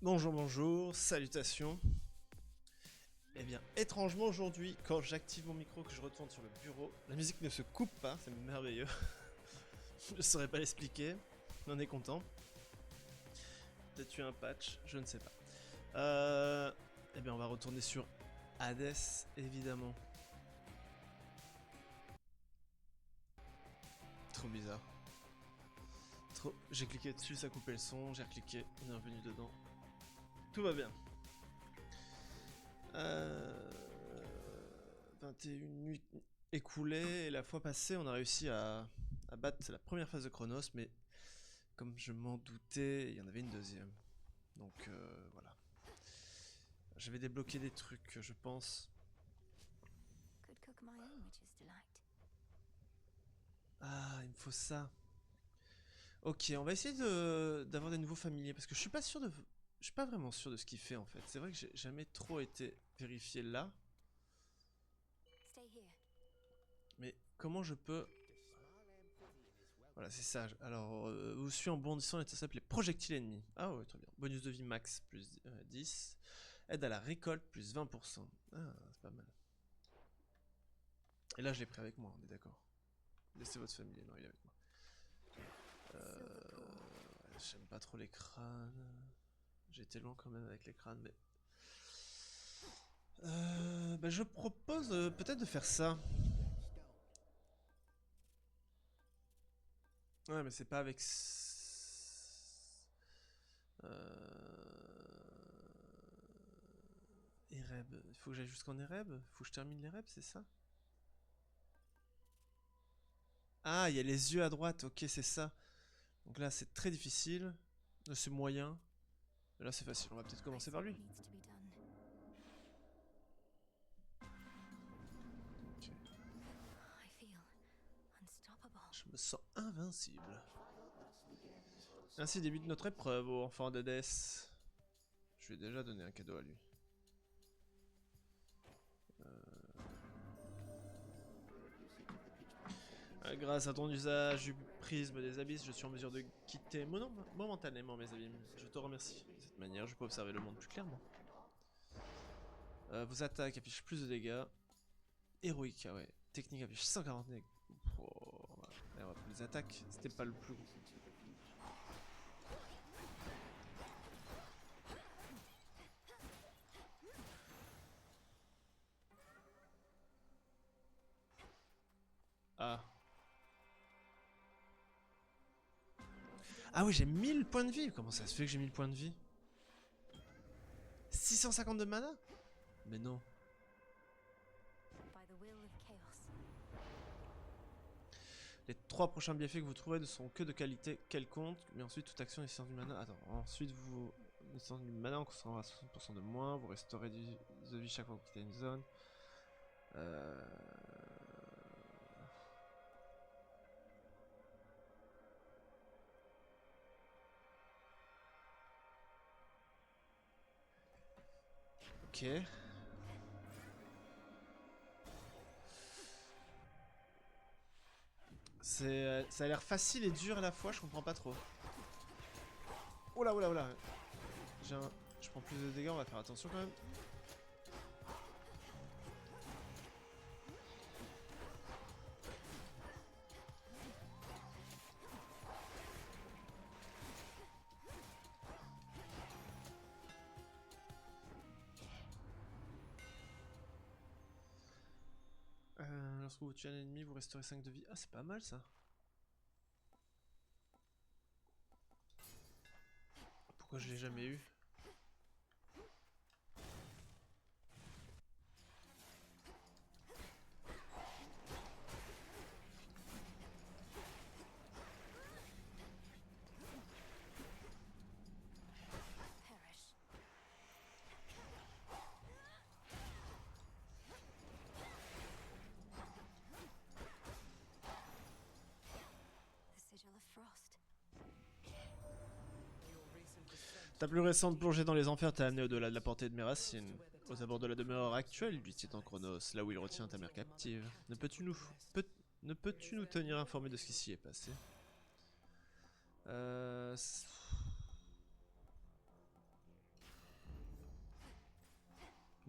Bonjour, bonjour, salutations. Eh bien, étrangement aujourd'hui, quand j'active mon micro, que je retourne sur le bureau, la musique ne se coupe pas, c'est merveilleux. Je ne saurais pas l'expliquer, mais on est content. Peut-être eu un patch, je ne sais pas. Eh bien, on va retourner sur Hades, évidemment. Trop bizarre. Trop. J'ai cliqué dessus, ça coupait le son, j'ai recliqué, on est revenu dedans. Tout va bien. 21 nuits écoulées, et la fois passée, on a réussi à battre la première phase de Chronos, mais comme je m'en doutais, il y en avait une deuxième. Donc voilà. J'avais débloqué des trucs, je pense. Ah, il me faut ça. Ok, on va essayer d'avoir des nouveaux familiers, parce que je suis pas sûr de... Je suis pas vraiment sûr de ce qu'il fait en fait. C'est vrai que j'ai jamais trop été vérifié là. Mais comment je peux... Voilà, c'est ça. Alors, vous suivez en bondissant, ça s'appelle les projectiles ennemis. Ah ouais, très bien. Bonus de vie max, plus 10. Aide à la récolte, plus 20%. Ah, c'est pas mal. Et là, je l'ai pris avec moi, on est d'accord. Laissez votre familier, non, il est avec moi. Ouais, j'aime pas trop les crânes. J'ai été loin quand même avec les crânes, mais... bah, je propose peut-être de faire ça. Ouais, mais c'est pas avec... Ereb. Il faut que j'aille jusqu'en Ereb. Il faut que je termine l'Ereb, c'est ça? Ah, il y a les yeux à droite. Ok, c'est ça. Donc là, c'est très difficile. Là, c'est moyen. Là, c'est facile. On va peut-être commencer par lui. Ok. Je me sens invincible. Ainsi débute notre épreuve, ô enfant d'Hadès. Je lui ai déjà donné un cadeau à lui. Grâce à ton usage du prisme des abysses, je suis en mesure de quitter momentanément mes abîmes. Je te remercie. De cette manière, je peux observer le monde plus clairement. Vos attaques affichent plus de dégâts. Héroïque, ah ouais. Technique affiche 140 dégâts. Oh, ouais. Les attaques, c'était pas le plus gros. Ah. Ah oui, j'ai 1000 points de vie. Comment ça se fait que j'ai 1000 points de vie? 650 de mana? Mais non. Les 3 prochains bienfaits que vous trouverez ne sont que de qualité quelconque, mais ensuite toute action nécessitant du mana. Attends, ensuite vous nécessitant du mana en consommant à 60% de moins, vous restaurez de vie chaque fois que vous quittez une zone. Ok. Ça a l'air facile et dur à la fois, je comprends pas trop. Oula, oula, oula. Je prends plus de dégâts, on va faire attention quand même. Lorsque vous tuez un ennemi, vous restaurez 5 de vie. Ah, c'est pas mal ça. Pourquoi je l'ai jamais eu? Ta plus récente plongée dans les enfers t'a amené au-delà de la portée de mes racines. Aux abords de la demeure actuelle du titan Chronos, là où il retient ta mère captive. Ne peux-tu nous tenir informés de ce qui s'y est passé?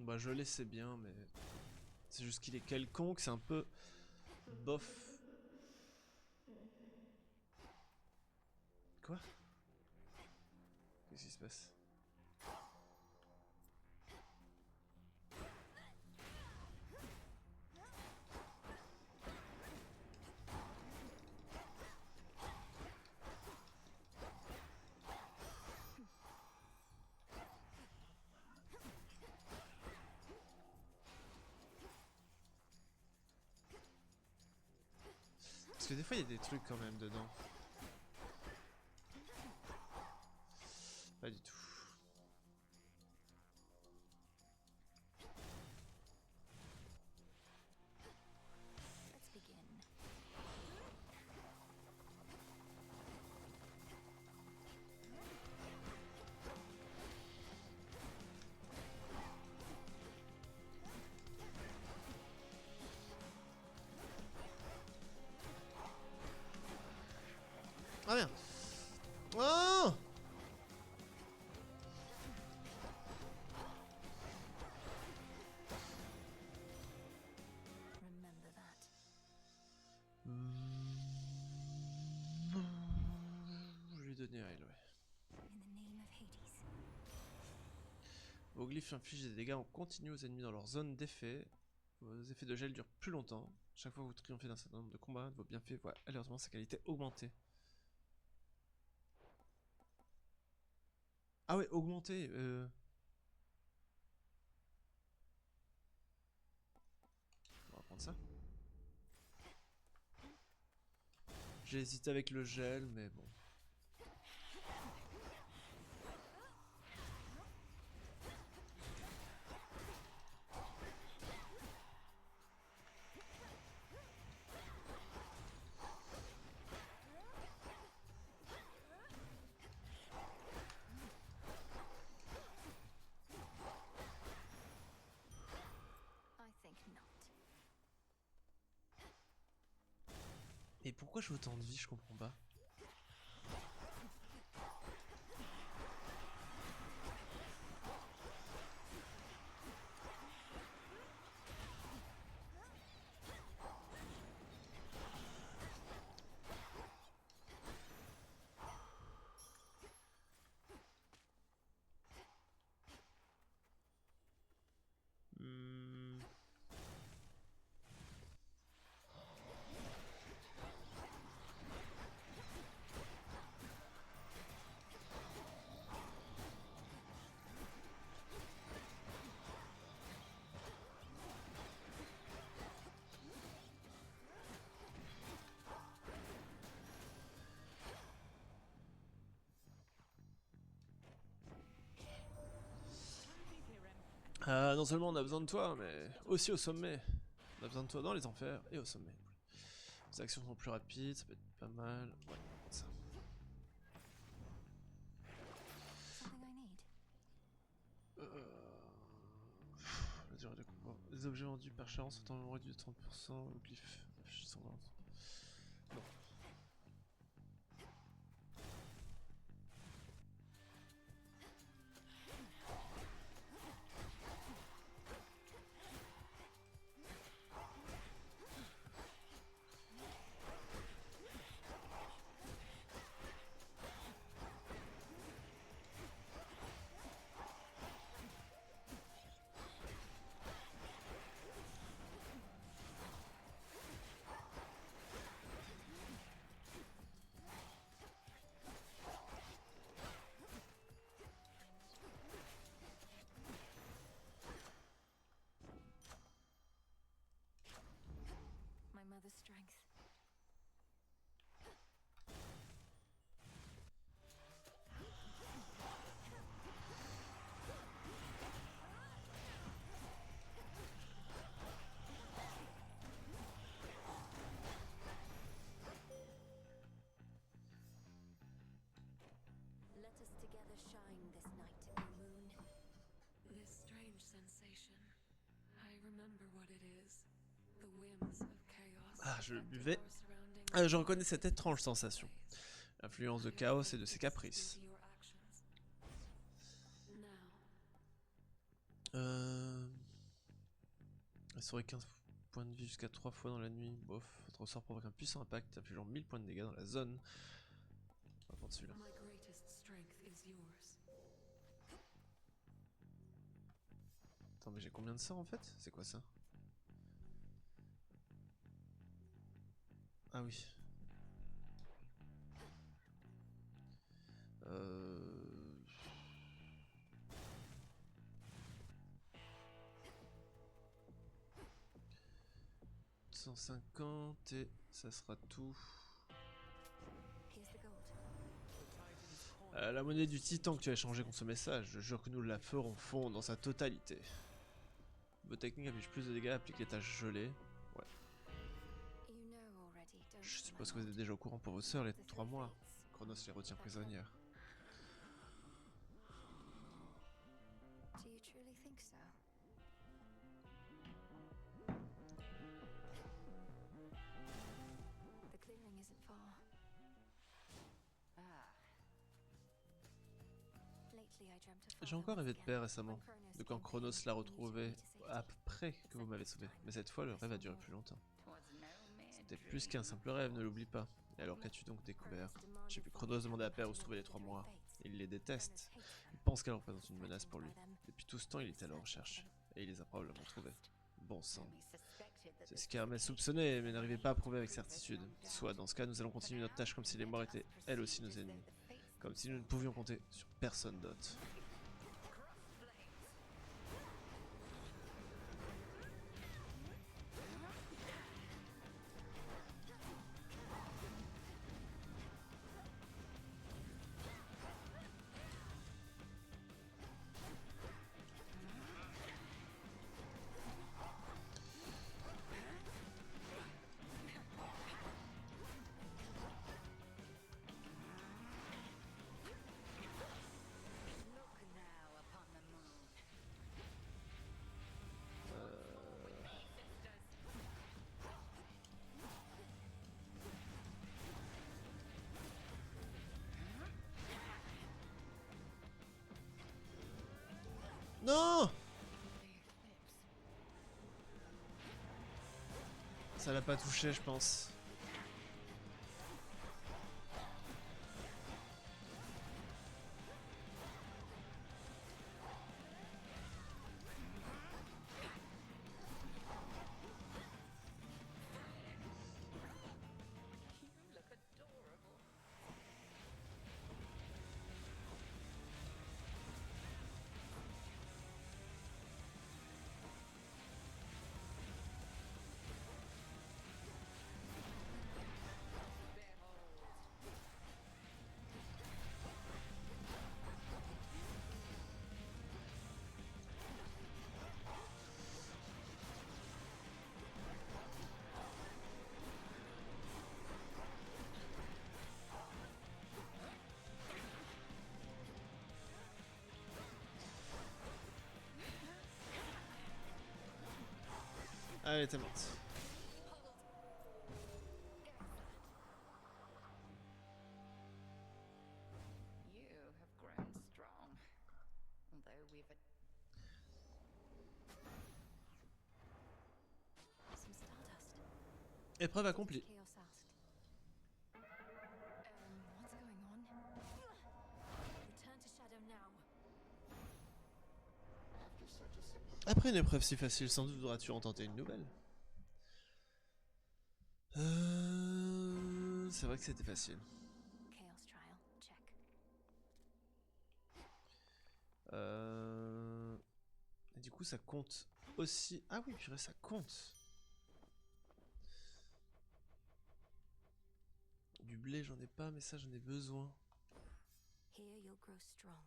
Bah je le sais bien, mais c'est juste qu'il est quelconque, c'est un peu bof. Quoi? Qu'est-ce qui se passe? Parce que des fois il y a des trucs quand même dedans. Pas du tout. Let's begin. Ah merde! Oh! Remember that. Je lui ai donné à elle, ouais. In the name of Hades. Vos glyphes infligent des dégâts en continu aux ennemis dans leur zone d'effet. Vos effets de gel durent plus longtemps. Chaque fois que vous triomphez d'un certain nombre de combats, vos bienfaits voient aléatoirement sa qualité augmenter. Ah ouais, augmenter. On va prendre ça. J'ai hésité avec le gel, mais bon. I think not. Et pourquoi je veux autant de vie, je comprends pas. Hmm. Non seulement on a besoin de toi, mais aussi au sommet. On a besoin de toi dans les enfers et au sommet. Les actions sont plus rapides, ça peut être pas mal. Ouais, on va prendre ça. Something I need. La durée de combat. Les objets vendus par chance sont en réduit de 30%. Le glyphe. 120. Non. My mother's strength. Let us together shine this night, O moon. This strange sensation. I remember what it is. The whims of chaos. Ah, je affecting buvais. our surroundings Je reconnais cette étrange sensation. ways. L'influence de I chaos hope et de ses it caprices. speaks to your actions. Now, Restaurer 15 points de vie jusqu'à 3 fois dans la nuit. Bof, votre sort provoque un puissant impact, infligeant 1000 points de dégâts dans la zone. On va prendre celui-là. My greatest strength is yours. Attends, mais j'ai combien de sorts en fait? C'est quoi ça? Ah oui. Euh... 150 et ça sera tout. Here's the gold. La monnaie du titan que tu as échangée contre ce message, je jure que nous la ferons fondre dans sa totalité. Vos techniques affichent plus de dégâts, appliquent les tâches gelées. Ouais. You know already, don't Je you, suppose my que vous lord? êtes déjà au courant pour vos sœurs les The 3 three mois. fates. Chronos les retient prisonnières. Do you truly think so? The clearing isn't far. Lately, I dreamt of J'ai encore rêvé de paix When récemment, Kronos de quand came Chronos back, l'a he needed retrouvé me to save him. après que vous m'avez sauvé. Mais cette fois, le rêve a duré plus longtemps. C'était plus qu'un simple rêve, ne l'oublie pas. Et alors qu'as-tu donc découvert? J'ai vu Chronos demander à Père où se trouvaient les 3 mois. Il les déteste. Il pense qu'elle représente une menace pour lui. Depuis tout ce temps, il était à leur recherche. Et il les a probablement trouvés. Bon sang. C'est ce qu'Hermès soupçonnait, mais n'arrivait pas à prouver avec certitude. Soit dans ce cas, nous allons continuer notre tâche comme si les morts étaient, elles aussi, nos ennemis. Comme si nous ne pouvions compter sur personne d'autre. Non! Ça l'a pas touché, je pense. Ah, elle était morte. You have grown strong. Although we've Some stardust. Épreuve accomplie. Chaos asked. What's going on? Return to Shadow now. Après une épreuve si facile, sans doute voudras-tu en tenter une nouvelle. C'est vrai que c'était facile. Chaos trial, check. Et du coup, ça compte aussi. Ah oui, purée, ça compte. Du blé, j'en ai pas, mais ça, j'en ai besoin. Here you'll grow strong.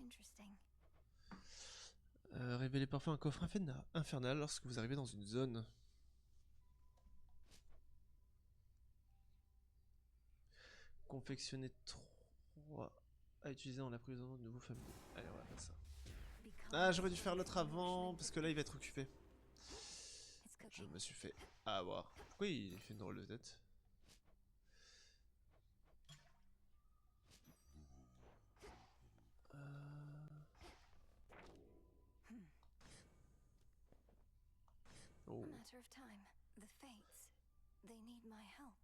Interesting. Révélez parfois un coffre infernal lorsque vous arrivez dans une zone. Confectionner 3 à utiliser en l'approvisionnement de nouveaux familiers. Allez, on va faire ça. Ah, j'aurais dû faire l'autre avant, parce que là, il va être occupé. Je me suis fait avoir. Pourquoi il fait une drôle de tête? matter of time. The Fates, they need my help.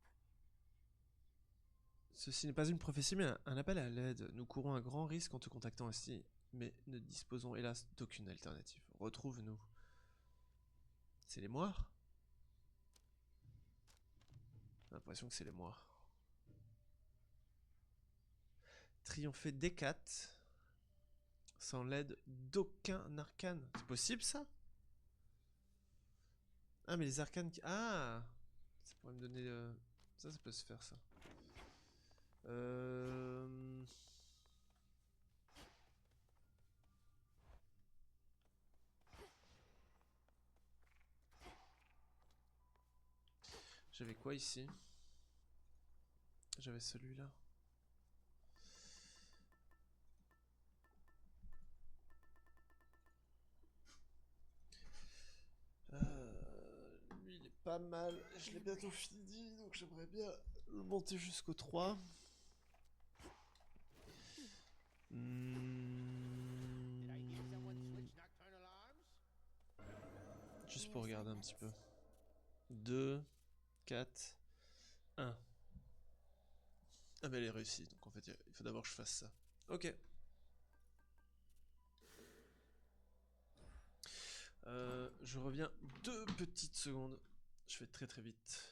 Ceci n'est pas une prophétie, mais un appel à l'aide. Nous courons un grand risque en te contactant ainsi, mais ne disposons hélas d'aucune alternative. Retrouve-nous. C'est les moires? J'ai l'impression que c'est les moires. Triompher d'Hécate sans l'aide d'aucun arcane. C'est possible ça? Ah mais les arcanes qui... Ah, ça pourrait me donner... Ça peut se faire ça. J'avais quoi ici? J'avais celui-là. Lui il est pas mal. Je l'ai bientôt fini, donc j'aimerais bien le monter jusqu'au 3. Juste pour regarder un petit peu. 2, 4, 1. Ah mais elle est réussie, donc en fait il faut d'abord que je fasse ça. Ok. Je reviens 2 petites secondes. Je fais très vite.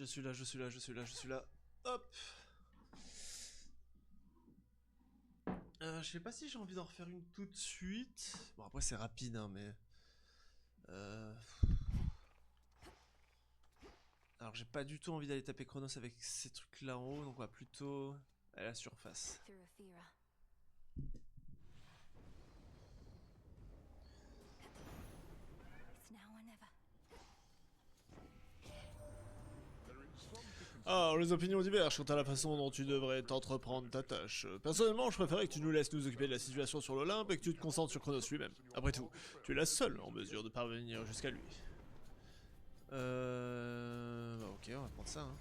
Je suis là, je suis là, je suis là, je suis là. Hop. Je sais pas si j'ai envie d'en refaire une tout de suite. Bon après c'est rapide hein mais... Alors j'ai pas du tout envie d'aller taper Chronos avec ces trucs là en haut, donc on va plutôt à la surface. Through Athera. It's now or never. Alors les opinions divergent quant à la façon dont tu devrais t'entreprendre ta tâche. Personnellement je préférais que tu nous laisses nous occuper de la situation sur l'Olympe et que tu te concentres sur Chronos lui-même. Après tout, tu es la seule en mesure de parvenir jusqu'à lui. Bah ok, on va prendre ça hein.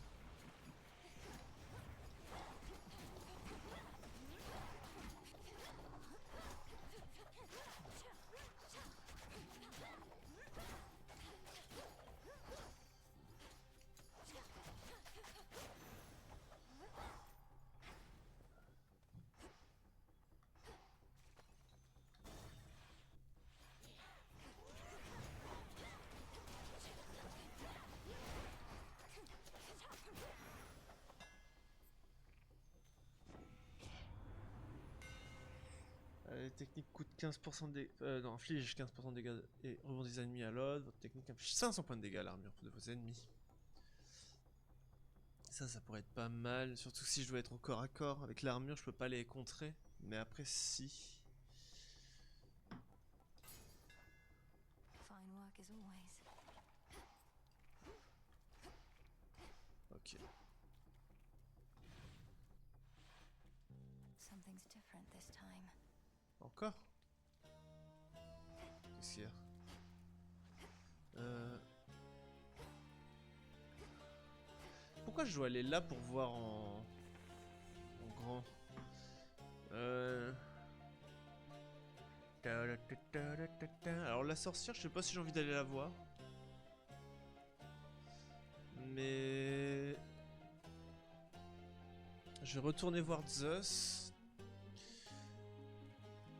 Les techniques coûtent 15% de dégâts. Non, inflige 15% de dégâts et rebondit des ennemis à l'autre. Votre technique inflige 500 points de dégâts à l'armure de vos ennemis. Ça pourrait être pas mal. Surtout si je dois être au corps à corps. Avec l'armure, je peux pas les contrer. Mais après, si. Fine work as always. Ok. Something's different this time. Encore? Qu'est-ce qu'il y a? Pourquoi je dois aller là pour voir en grand? Alors la sorcière, je sais pas si j'ai envie d'aller la voir. Mais... je vais retourner voir Zeus.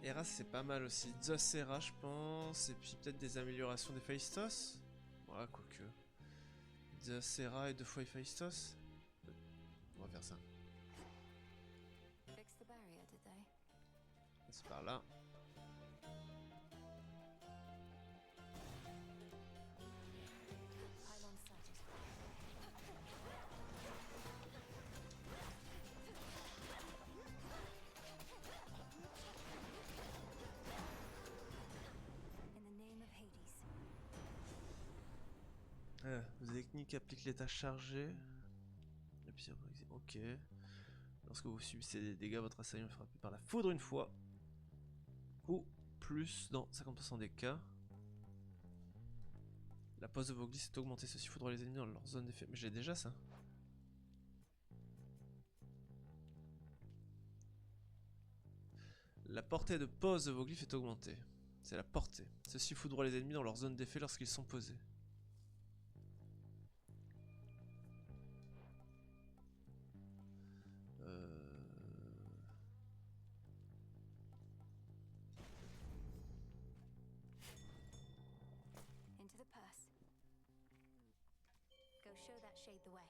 Hera c'est pas mal aussi. Zeus Hera je pense. Et puis peut-être des améliorations des Phaistos. Ouais quoique. Zeus Hera et 2 fois Héphaïstos. On va faire ça. Fix the barrier, did they? C'est par là. Pylon sighted. In the name of Hades. Vos techniques appliquent l'état chargé. Et puis, ok. Lorsque vous subissez des dégâts, votre assaillant est frappé par la foudre une fois. Ou plus dans 50% des cas. La pose de vos glisses est augmentée. Ceci foudroie les ennemis dans leur zone d'effet. Mais j'ai déjà ça. La portée de pose de vos glyphes est augmentée. C'est la portée. Ceci foudroie les ennemis dans leur zone d'effet lorsqu'ils sont posés. Into the purse. Go show that shade the way.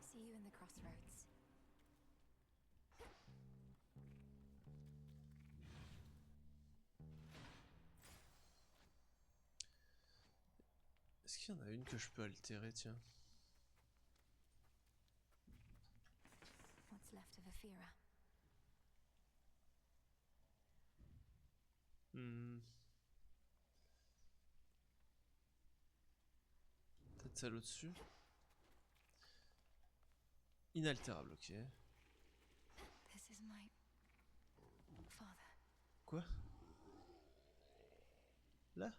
See you in the crossroads. Est-ce qu'il y en a une que je peux altérer, tiens? What's left of Athera? Peut-être celle au-dessus. Inaltérable, ok. This is my father. Quoi? Là?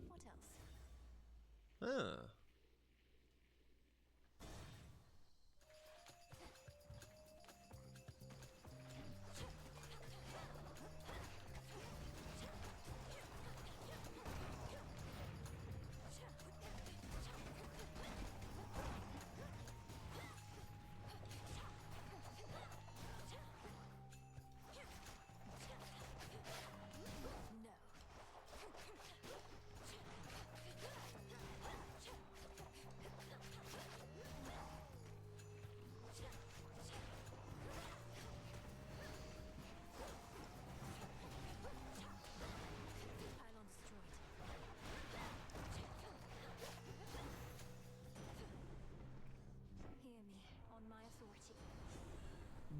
What else? Ah.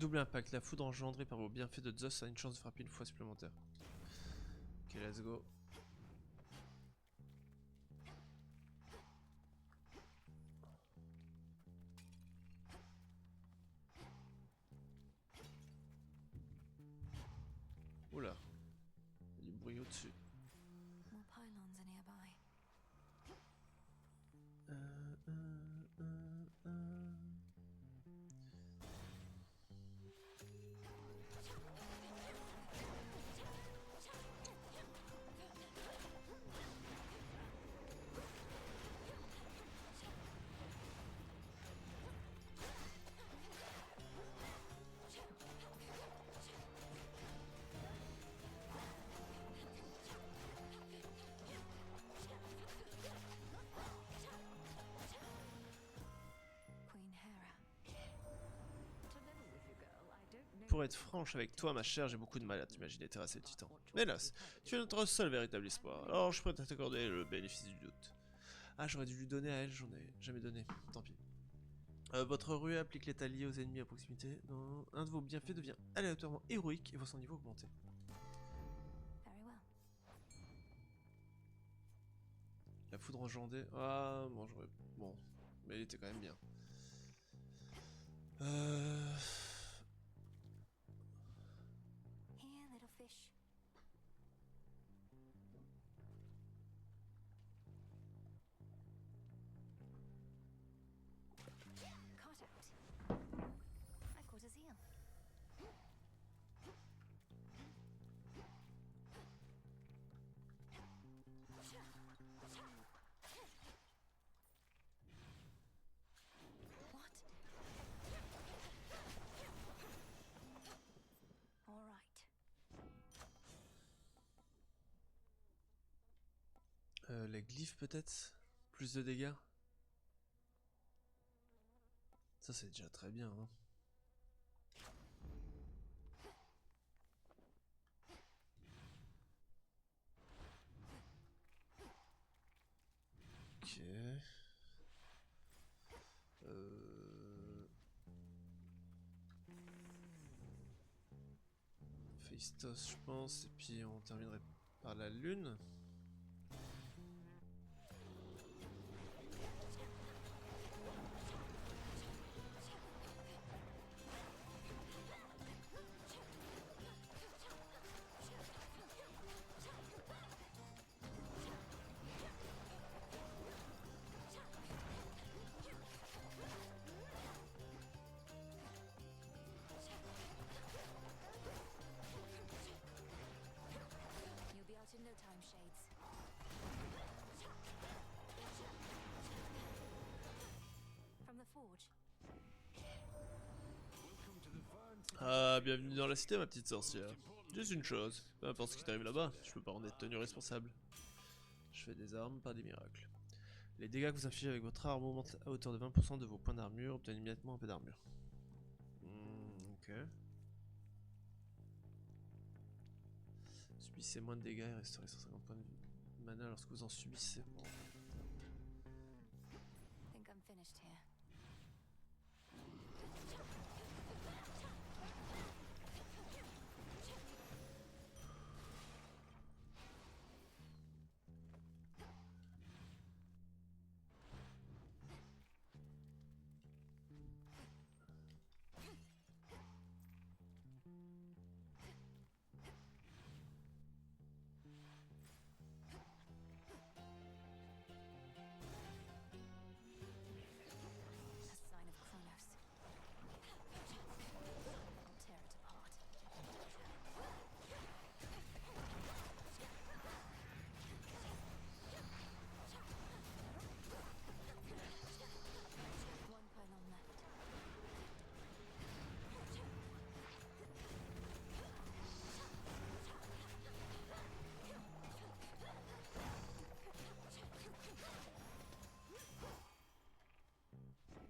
Double impact. La foudre engendrée par vos bienfaits de Zeus a une chance de frapper une fois supplémentaire. Ok, let's go. Oula. Il y a du bruit au-dessus. More pylons are nearby. Queen Hera. Pour être franche avec toi, ma chère, j'ai beaucoup de mal à t'imaginer terrasser le titan. Mais hélas, tu es notre seul véritable espoir, alors je suis prêt à t'accorder le bénéfice du doute. Ah, j'aurais dû lui donner à elle, j'en ai jamais donné, tant pis. Votre rue applique l'état lié aux ennemis à proximité. Non, un de vos bienfaits devient aléatoirement héroïque et voit son niveau augmenter. Very well. La foudre engendrée. Ah, bon, j'aurais. Bon, mais il était quand même bien. Here, little fish. Caught out. I caught a seal. What? All right. Les glyphes peut-être. Plus de dégâts. Ça c'est déjà très bien. Hein. Ok. Phaistos je pense. Et puis on terminerait par la lune. You'll be out in no time, Shades. From the forge. Ah, bienvenue dans la cité, ma petite sorcière. Juste une chose, peu importe ce qui t'arrive là-bas, je peux pas en être tenu responsable. Je fais des armes, pas des miracles. Les dégâts que vous infligez avec votre arme augmentent à hauteur de 20% de vos points d'armure, obtenez immédiatement un peu d'armure. Ok. Subissez moins de dégâts et restaurez 150 points de mana lorsque vous en subissez. Bon. Think I'm finished here. A sign of Kronos. I'll tear it apart. One pylon left.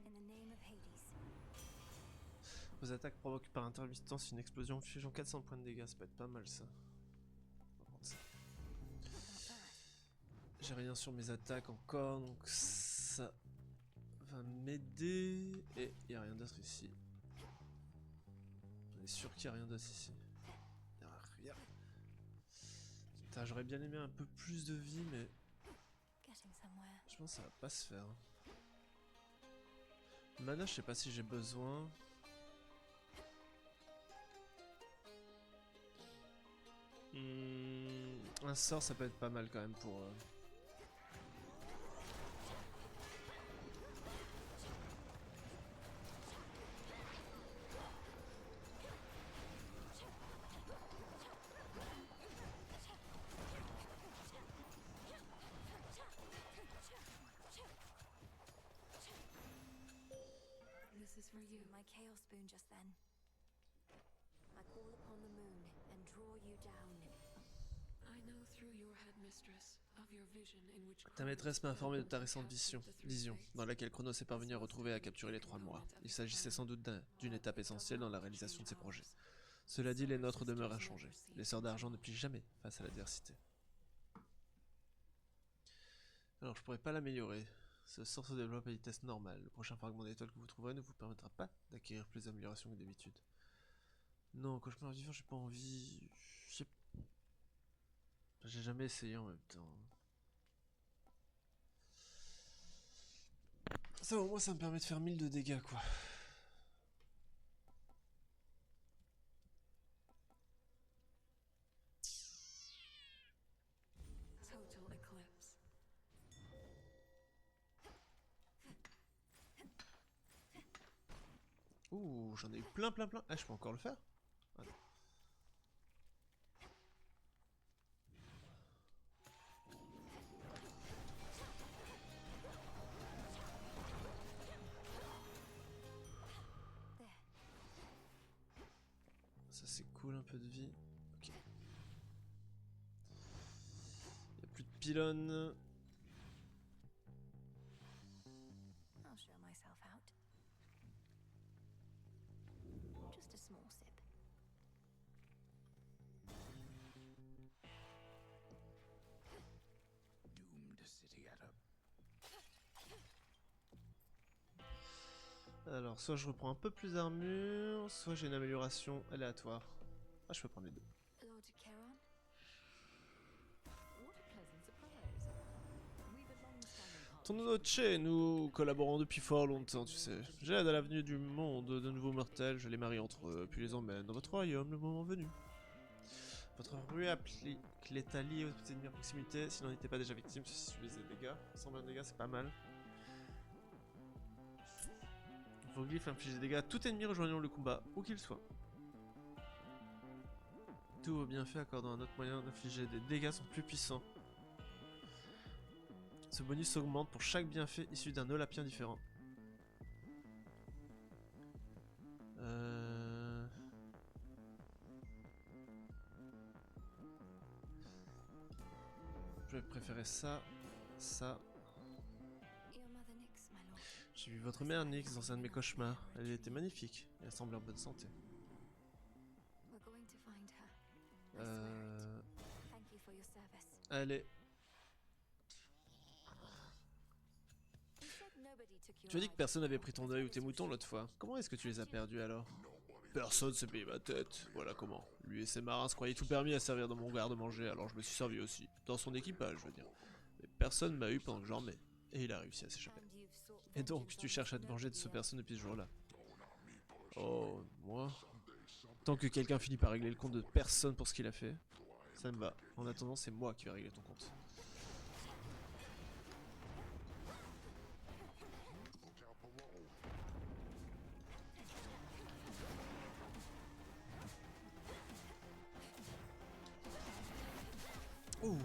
In the name of Hades. Vos attaques provoquent par intermittence une explosion infligeant 400 points de dégâts, ça peut être pas mal ça. On va prendre ça. J'ai rien sur mes attaques encore, donc ça va m'aider. Et il n'y a rien d'autre ici. On est sûr qu'il n'y a rien d'autre ici. Il n'y a rien. Putain, j'aurais bien aimé un peu plus de vie, mais Getting somewhere. je pense que ça va pas se faire. Mana, je sais pas si j'ai besoin. Un sort, ça peut être pas mal quand même pour... This is for you. My chaos boon just then. I call upon the moon and draw you down. I know through your headmistress of your vision in which Ta maîtresse m'a informé de ta récente vision, dans laquelle Chronos est parvenu à retrouver et à capturer les 3 mois. Il s'agissait sans doute d'une étape essentielle dans la réalisation de ses projets. Cela dit, les nôtres demeurent inchangés. Les sœurs d'argent ne plient jamais face à l'adversité. Alors, je pourrais pas l'améliorer. Ce sort se développe à vitesse normale. Le prochain fragment d'étoile que vous trouverez ne vous permettra pas d'acquérir plus d'améliorations que d'habitude. Non, cauchemar vivant, j'ai pas envie... J'ai jamais essayé en même temps. Ça au moins ça me permet de faire 1000 de dégâts quoi. Total eclipse. Ouh, j'en ai eu plein. Ah, je peux encore le faire? Ah, non. Ça c'est cool, un peu de vie. Ok. Il n'y a plus de pylônes. I'll show myself out. Just a small sip. Doomed city at up. Alors, soit je reprends un peu plus d'armure, soit j'ai une amélioration aléatoire. Ah, je peux prendre les deux. Lord Charon? What a pleasant surprise. We've a long-standing Ton noce, nous collaborons depuis fort longtemps, tu sais. J'aide à l'avenue du monde de nouveaux mortels, je les marie entre eux, puis les emmène dans votre royaume le moment venu. Votre rue applique l'étalie aux petits ennemis à proximité, s'il n'en était pas déjà victime, ceci subit des dégâts. 120 dégâts, c'est pas mal. Vos glyphes infligent des dégâts à tout ennemi rejoignant le combat, où qu'il soit. Tous vos bienfaits accordant un autre moyen d'infliger des dégâts sont plus puissants. Ce bonus augmente pour chaque bienfait issu d'un Olapien différent. Je vais préférer ça, ça. Your mother Nyx, my lord. J'ai vu votre mère Nyx dans un de mes cauchemars. Elle était magnifique et elle semblait en bonne santé. We're going to find her. I swear it. Thank you for your service. Allez. You said nobody took you Tu as dit que out. personne n'avait pris ton œil ou tes moutons l'autre fois. Comment est-ce que tu les as perdus alors? Personne s'est payé ma tête. Voilà comment. Lui et ses marins se croyaient tout permis à servir dans mon garde-manger, alors je me suis servi aussi. Dans son équipage, je veux dire. Mais personne m'a eu pendant que j'en mets. Et il a réussi à s'échapper. And you've sought Et donc, vengeance tu on cherches à those te venger de ce nobody personne depuis ce jour-là. Oh, moi? Tant que quelqu'un finit par régler le compte de personne pour ce qu'il a fait, ça me va. En attendant, c'est moi qui vais régler ton compte. Ouh.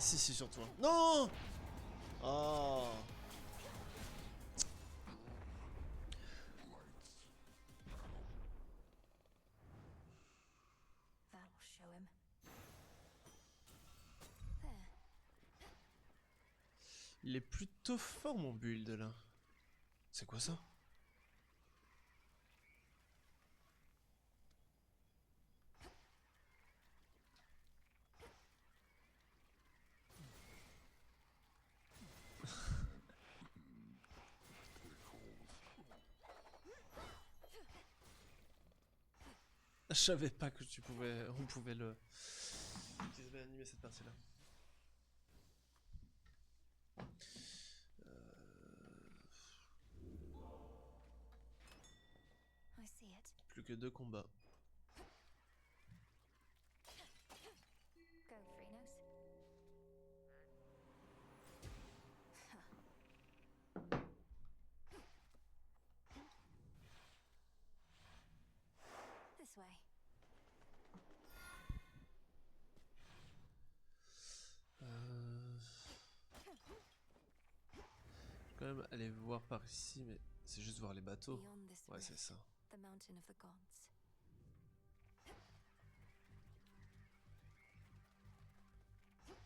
Ah si, si, surtout. Hein. Non. Oh. That'll show him. There. Il est plutôt fort mon build là. C'est quoi ça? Je savais pas que on pouvait le animer cette partie-là. I see it. Plus que 2 combats. Go, Phrenos. This way. Je vais quand même aller voir par ici, mais c'est juste voir les bateaux. Beyond this Ouais, c'est rift, ça. the mountain of the gods.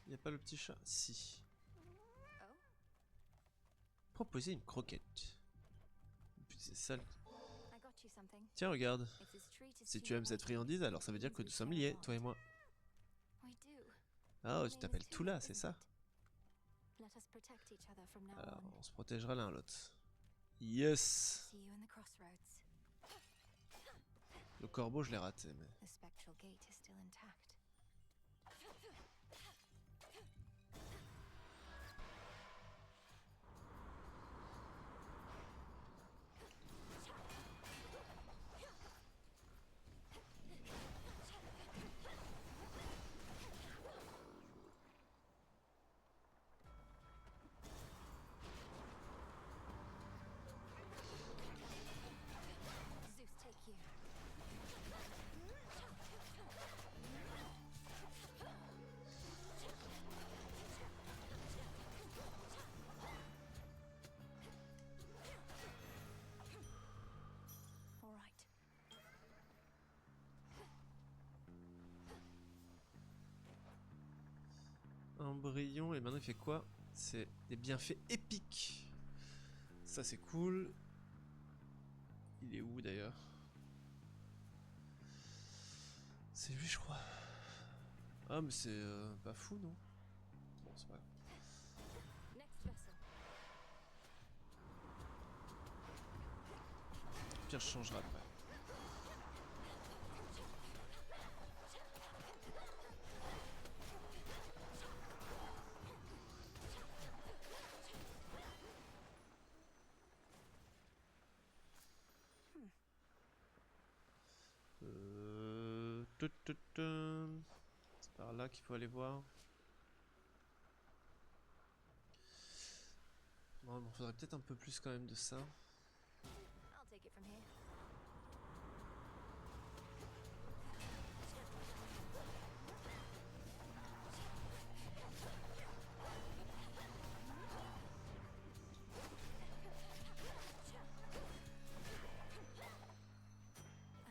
Y a pas le petit chat? Si. Oh, Proposer une croquette. Putain, c'est sale. I got you something. Tiens, regarde. If this treat is Si too tu aimes cette important, friandise, alors ça veut dire que nous sommes liés, toi et moi. we do. Ah, Your tu name t'appelles is Tula, Tula, c'est isn't ça? it? Let us protect each other from now Alors, on. on se protégera l'un l'autre. Yes! See you in the crossroads. Le corbeau, je l'ai raté, mais... The spectral gate is still intact. Zeus, take you. All right. Embryon, et maintenant il fait quoi? C'est des bienfaits épiques. Ça c'est cool. Il est où d'ailleurs? C'est lui je crois. Ah mais c'est pas fou non? Bon c'est pas grave. Next vessel. Au pire je changerai après. C'est par là qu'il faut aller voir. Bon, il faudrait peut-être un peu plus quand même de ça. I'll take it from here.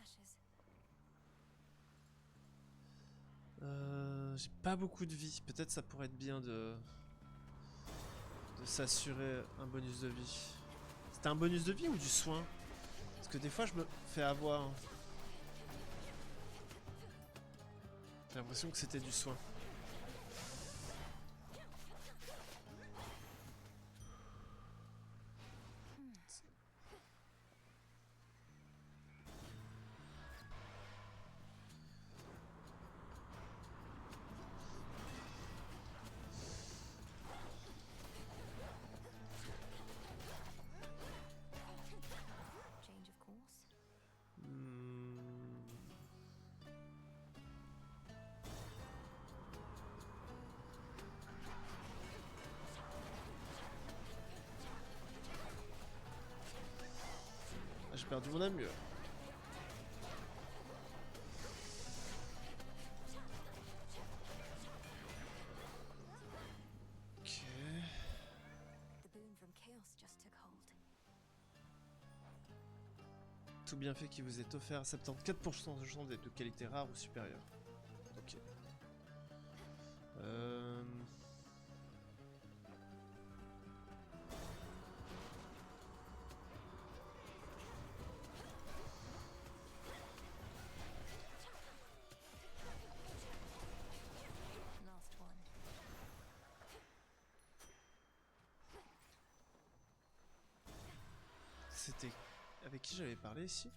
Ashes. J'ai pas beaucoup de vie. Peut-être ça pourrait être bien de s'assurer un bonus de vie. C'était un bonus de vie ou du soin? Parce que des fois je me fais avoir. J'ai l'impression que c'était du soin. Change of course. Ah, j'ai perdu mon armure. Tout bienfait qui vous est offert à 74% de chance d'être de qualité rare ou supérieure. Ok. Last one. C'était avec qui j'avais parlé ici?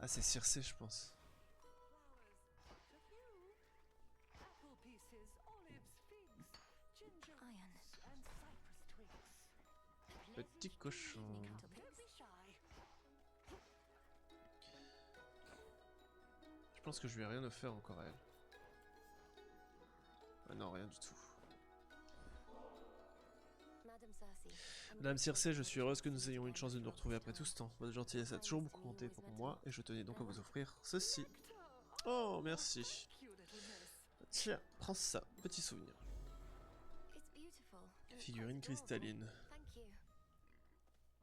Ah, c'est Circé, je pense. Apple pieces, olives, figs, ginger Iron. and cypress twigs. Petit cochon. Evening, Don't Cuttlepigs. be shy. Je pense que je lui ai rien offert encore à elle. Ah non, rien du tout. Madame Cersei. Madame Circé, je suis heureuse que nous ayons une chance de nous retrouver après tout ce temps. Votre gentillesse a toujours beaucoup compté pour moi et je tenais donc à vous offrir ceci. Oh, merci. Cute little mess. Tiens, prends ça, petit souvenir. It's beautiful. and Figurine quite adorable. cristalline. Thank you.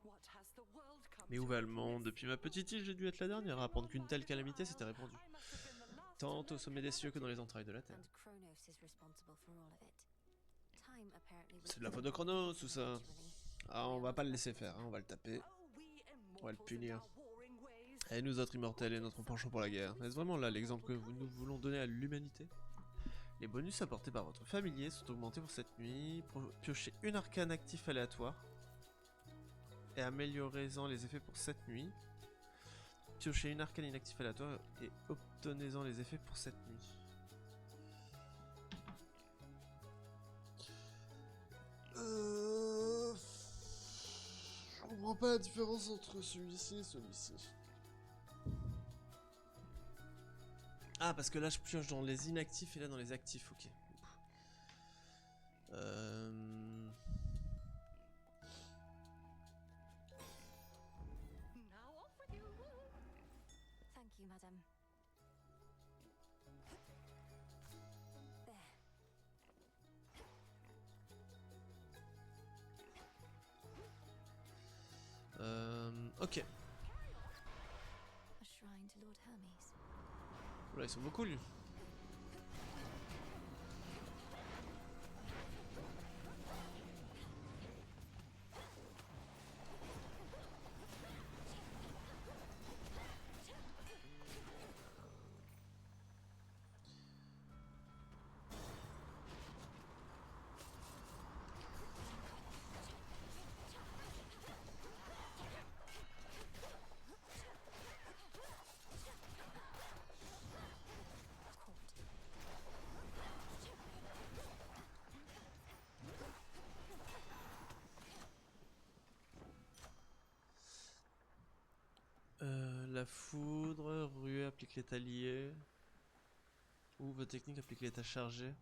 What has the world come Mais où to? va le monde? Depuis ma petite île, j'ai dû être la dernière à apprendre qu'une telle calamité s'était répandue. I must have been the last Tant to au sommet des cieux que dans les entrailles de la terre. And Kronos is responsible for all of it. Time apparently was C'est de la faute de Chronos, tout ça. eventually. Ah, on va pas le laisser faire, hein, on va le taper. Oh, we On va le immortals punir. and our warring ways. Et nous autres immortels et notre penchant pour la guerre. Est-ce vraiment là l'exemple que nous voulons donner à l'humanité? Les bonus apportés par votre familier sont augmentés pour cette nuit. Piochez une arcane actif aléatoire. Et améliorez-en les effets pour cette nuit. Piochez une arcane inactif aléatoire et obtenez-en les effets pour cette nuit. Je comprends pas la différence entre celui-ci et celui-ci. Ah, parce que là je pioche dans les inactifs et là dans les actifs, ok. Now off with you. Thank you, madam. There. Ok. A shrine to Lord Hermes. Oula, ils sont beaucoup lui. La foudre, ruée applique l'état lié. Ou votre technique applique l'état chargé.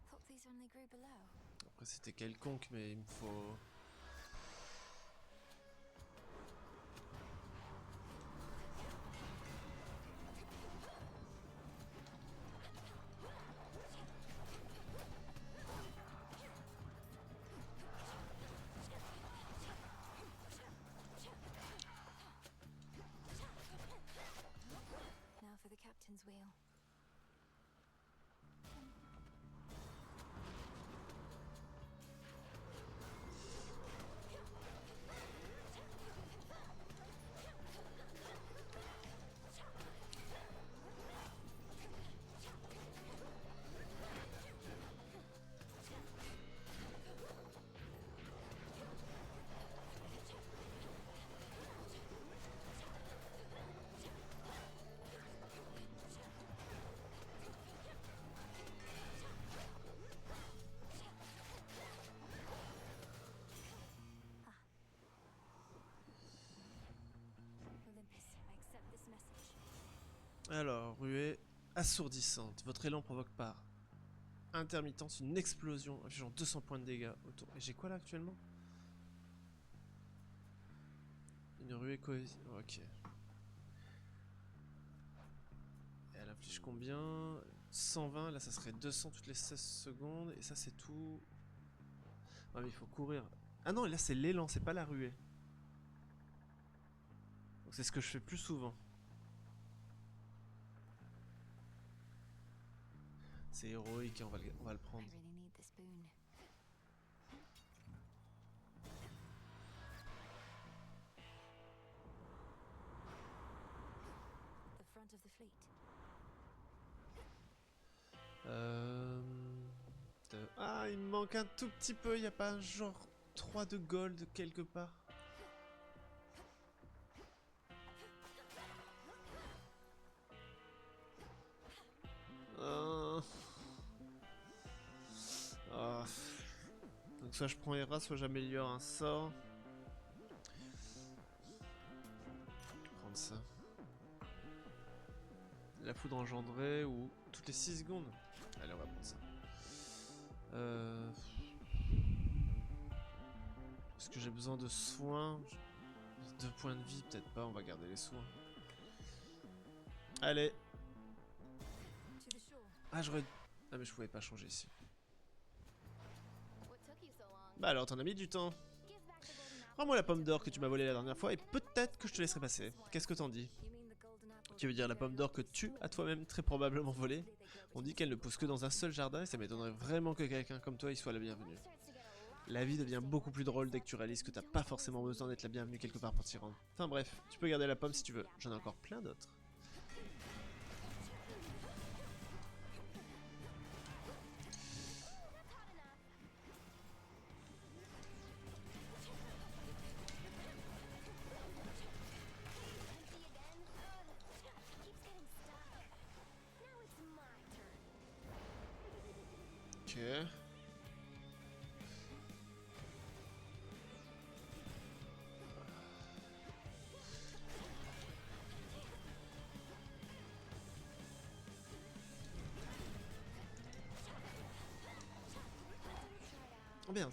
Thought these only grew below. Après c'était quelconque mais il me faut... Now for the captain's wheel. Olympus, I accept this message. Alors, ruée assourdissante. Votre élan provoque par intermittence une explosion infligeant 200 points de dégâts autour. Et j'ai quoi là actuellement? Une ruée cohésive. Ok. Et elle inflige combien? 120, là ça serait 200 toutes les 16 secondes, et ça c'est tout... Ah mais il faut courir. Ah non, là c'est l'élan, c'est pas la ruée. Donc c'est ce que je fais plus souvent. C'est héroïque, hein, on va le I prendre. really need this boon. The front of the fleet. Ah, il me manque un tout petit peu, il n'y a pas un genre 3 de gold quelque part. Ah. Donc soit je prends Hera, soit j'améliore un sort. Je vais prendre ça. La foudre engendrée ou toutes les 6 secondes. Allez, on va prendre ça. Est-ce que j'ai besoin de soins? 2 points de vie, peut-être pas, on va garder les soins. Allez. To the shore. Ah, j'aurais... Ah, mais je pouvais pas changer ici. What took you so long? Bah alors, t'en as mis du temps. Give back the golden apple. Rends-moi la pomme d'or que tu m'as volée la dernière fois et peut-être que je te laisserai passer. Qu'est-ce que t'en dis? You mean the golden apple Tu veux dire la pomme d'or que tu as toi-même très probablement volée? On dit qu'elle ne pousse que dans un seul jardin et ça m'étonnerait vraiment que quelqu'un comme toi y soit la bienvenue. La vie devient beaucoup plus drôle dès que tu réalises que t'as pas forcément besoin d'être la bienvenue quelque part pour t'y rendre. Enfin bref, tu peux garder la pomme si tu veux, j'en ai encore plein d'autres. Ok. Oh merde.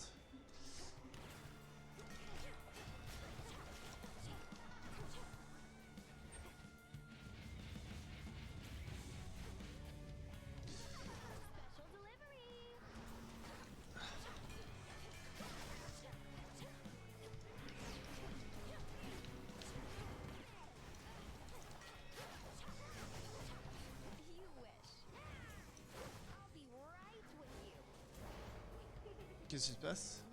Qu'est-ce qui se passe?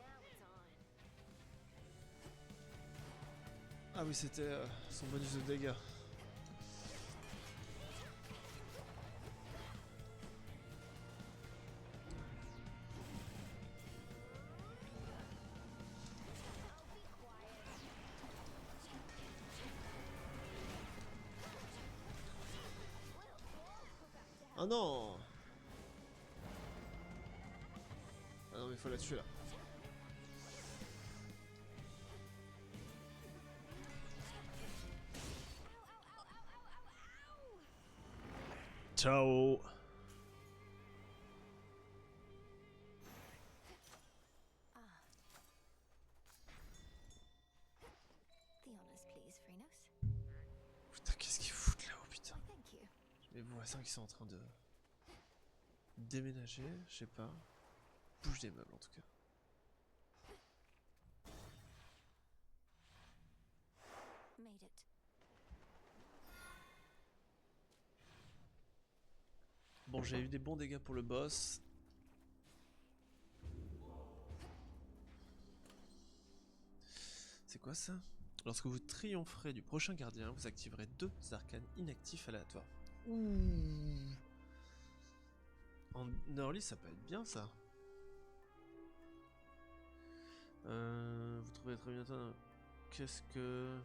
Ah oui, c'était son bonus de dégâts. Oh non! Ah non, mais faut la tuer là. Ciao! The honors, please, Phrynos. Putain, qu'est-ce qu'ils foutent là-haut, putain? Why, thank you. Mes voisins qui sont en train de déménager, je sais pas. Bouge des meubles en tout cas. Made it. Bon, j'ai eu des bons dégâts pour le boss. C'est quoi ça? Lorsque vous triompherez du prochain gardien, vous activerez 2 arcanes inactifs aléatoires. Ouh. En early, ça peut être bien ça. Vous trouverez très bientôt. Qu'est-ce que...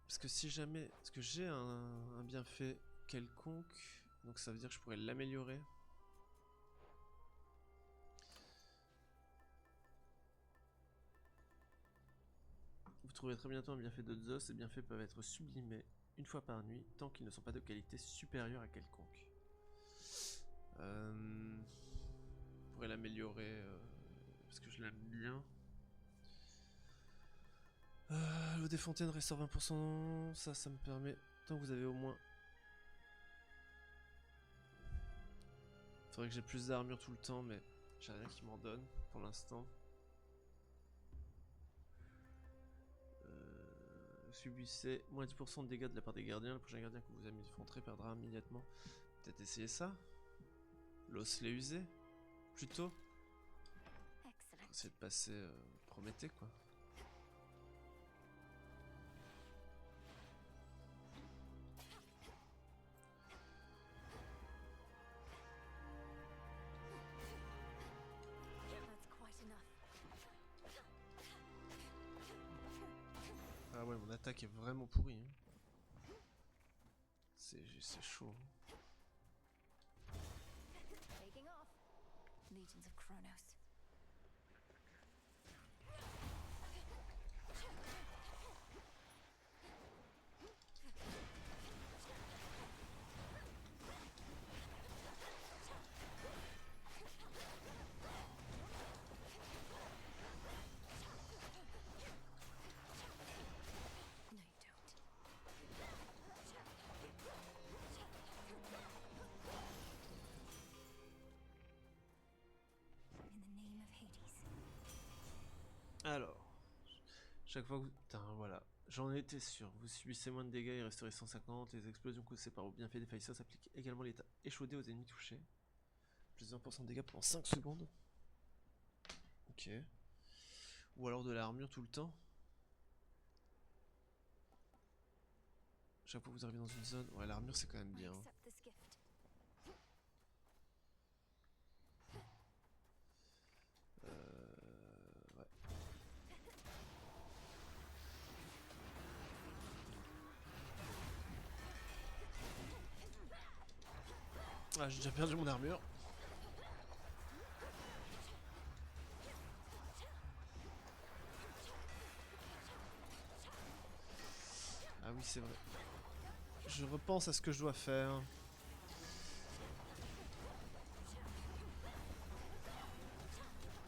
Parce que si jamais... Est-ce que j'ai un bienfait quelconque? Donc ça veut dire que je pourrais l'améliorer. Vous trouverez très bientôt un bienfait de Zeus. Ces bienfaits peuvent être sublimés une fois par nuit, tant qu'ils ne sont pas de qualité supérieure à quelconque. Je pourrais l'améliorer parce que je l'aime bien. niveau des fontaines restaure 20%. Ça me permet... Tant que vous avez au moins... Faudrait que j'ai plus d'armure tout le temps, mais j'ai rien qui m'en donne pour l'instant. Subissez moins 10% de dégâts de la part des gardiens. Le prochain gardien que vous affronterez perdra immédiatement. Peut-être essayer ça. L'os l'est usé. Plutôt. Excellent. Essayer de passer Prométhée quoi. That's quite enough. Ah ouais, mon attaque est vraiment pourrie. Hein. C'est chaud. Taking off. Legions of Kronos. No, you don't. In the name of Hades. Alors, chaque fois que vous... Putain, voilà. J'en étais sûr. Vous subissez moins de dégâts et resterez 150. Les explosions causées par vos bienfaits défaillissants s'appliquent également l'état échaudé aux ennemis touchés. Plus de 20% de dégâts pendant 5 secondes. Ok. Ou alors de l'armure tout le temps. Chaque fois que vous arrivez dans une zone... Ouais, l'armure c'est quand même I bien. accept this gift. Ouais. Ah, j'ai déjà perdu mon armure. Ah oui, c'est vrai. Je repense à ce que je dois faire.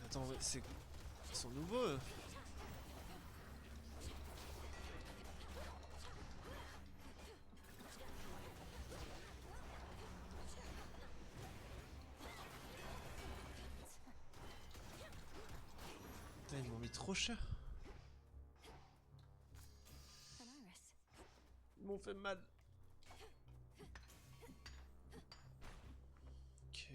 Attends, c'est... Ils sont nouveaux eux. Putain, ils m'ont mis trop cher. An iris. Ils m'ont fait mal. Ok.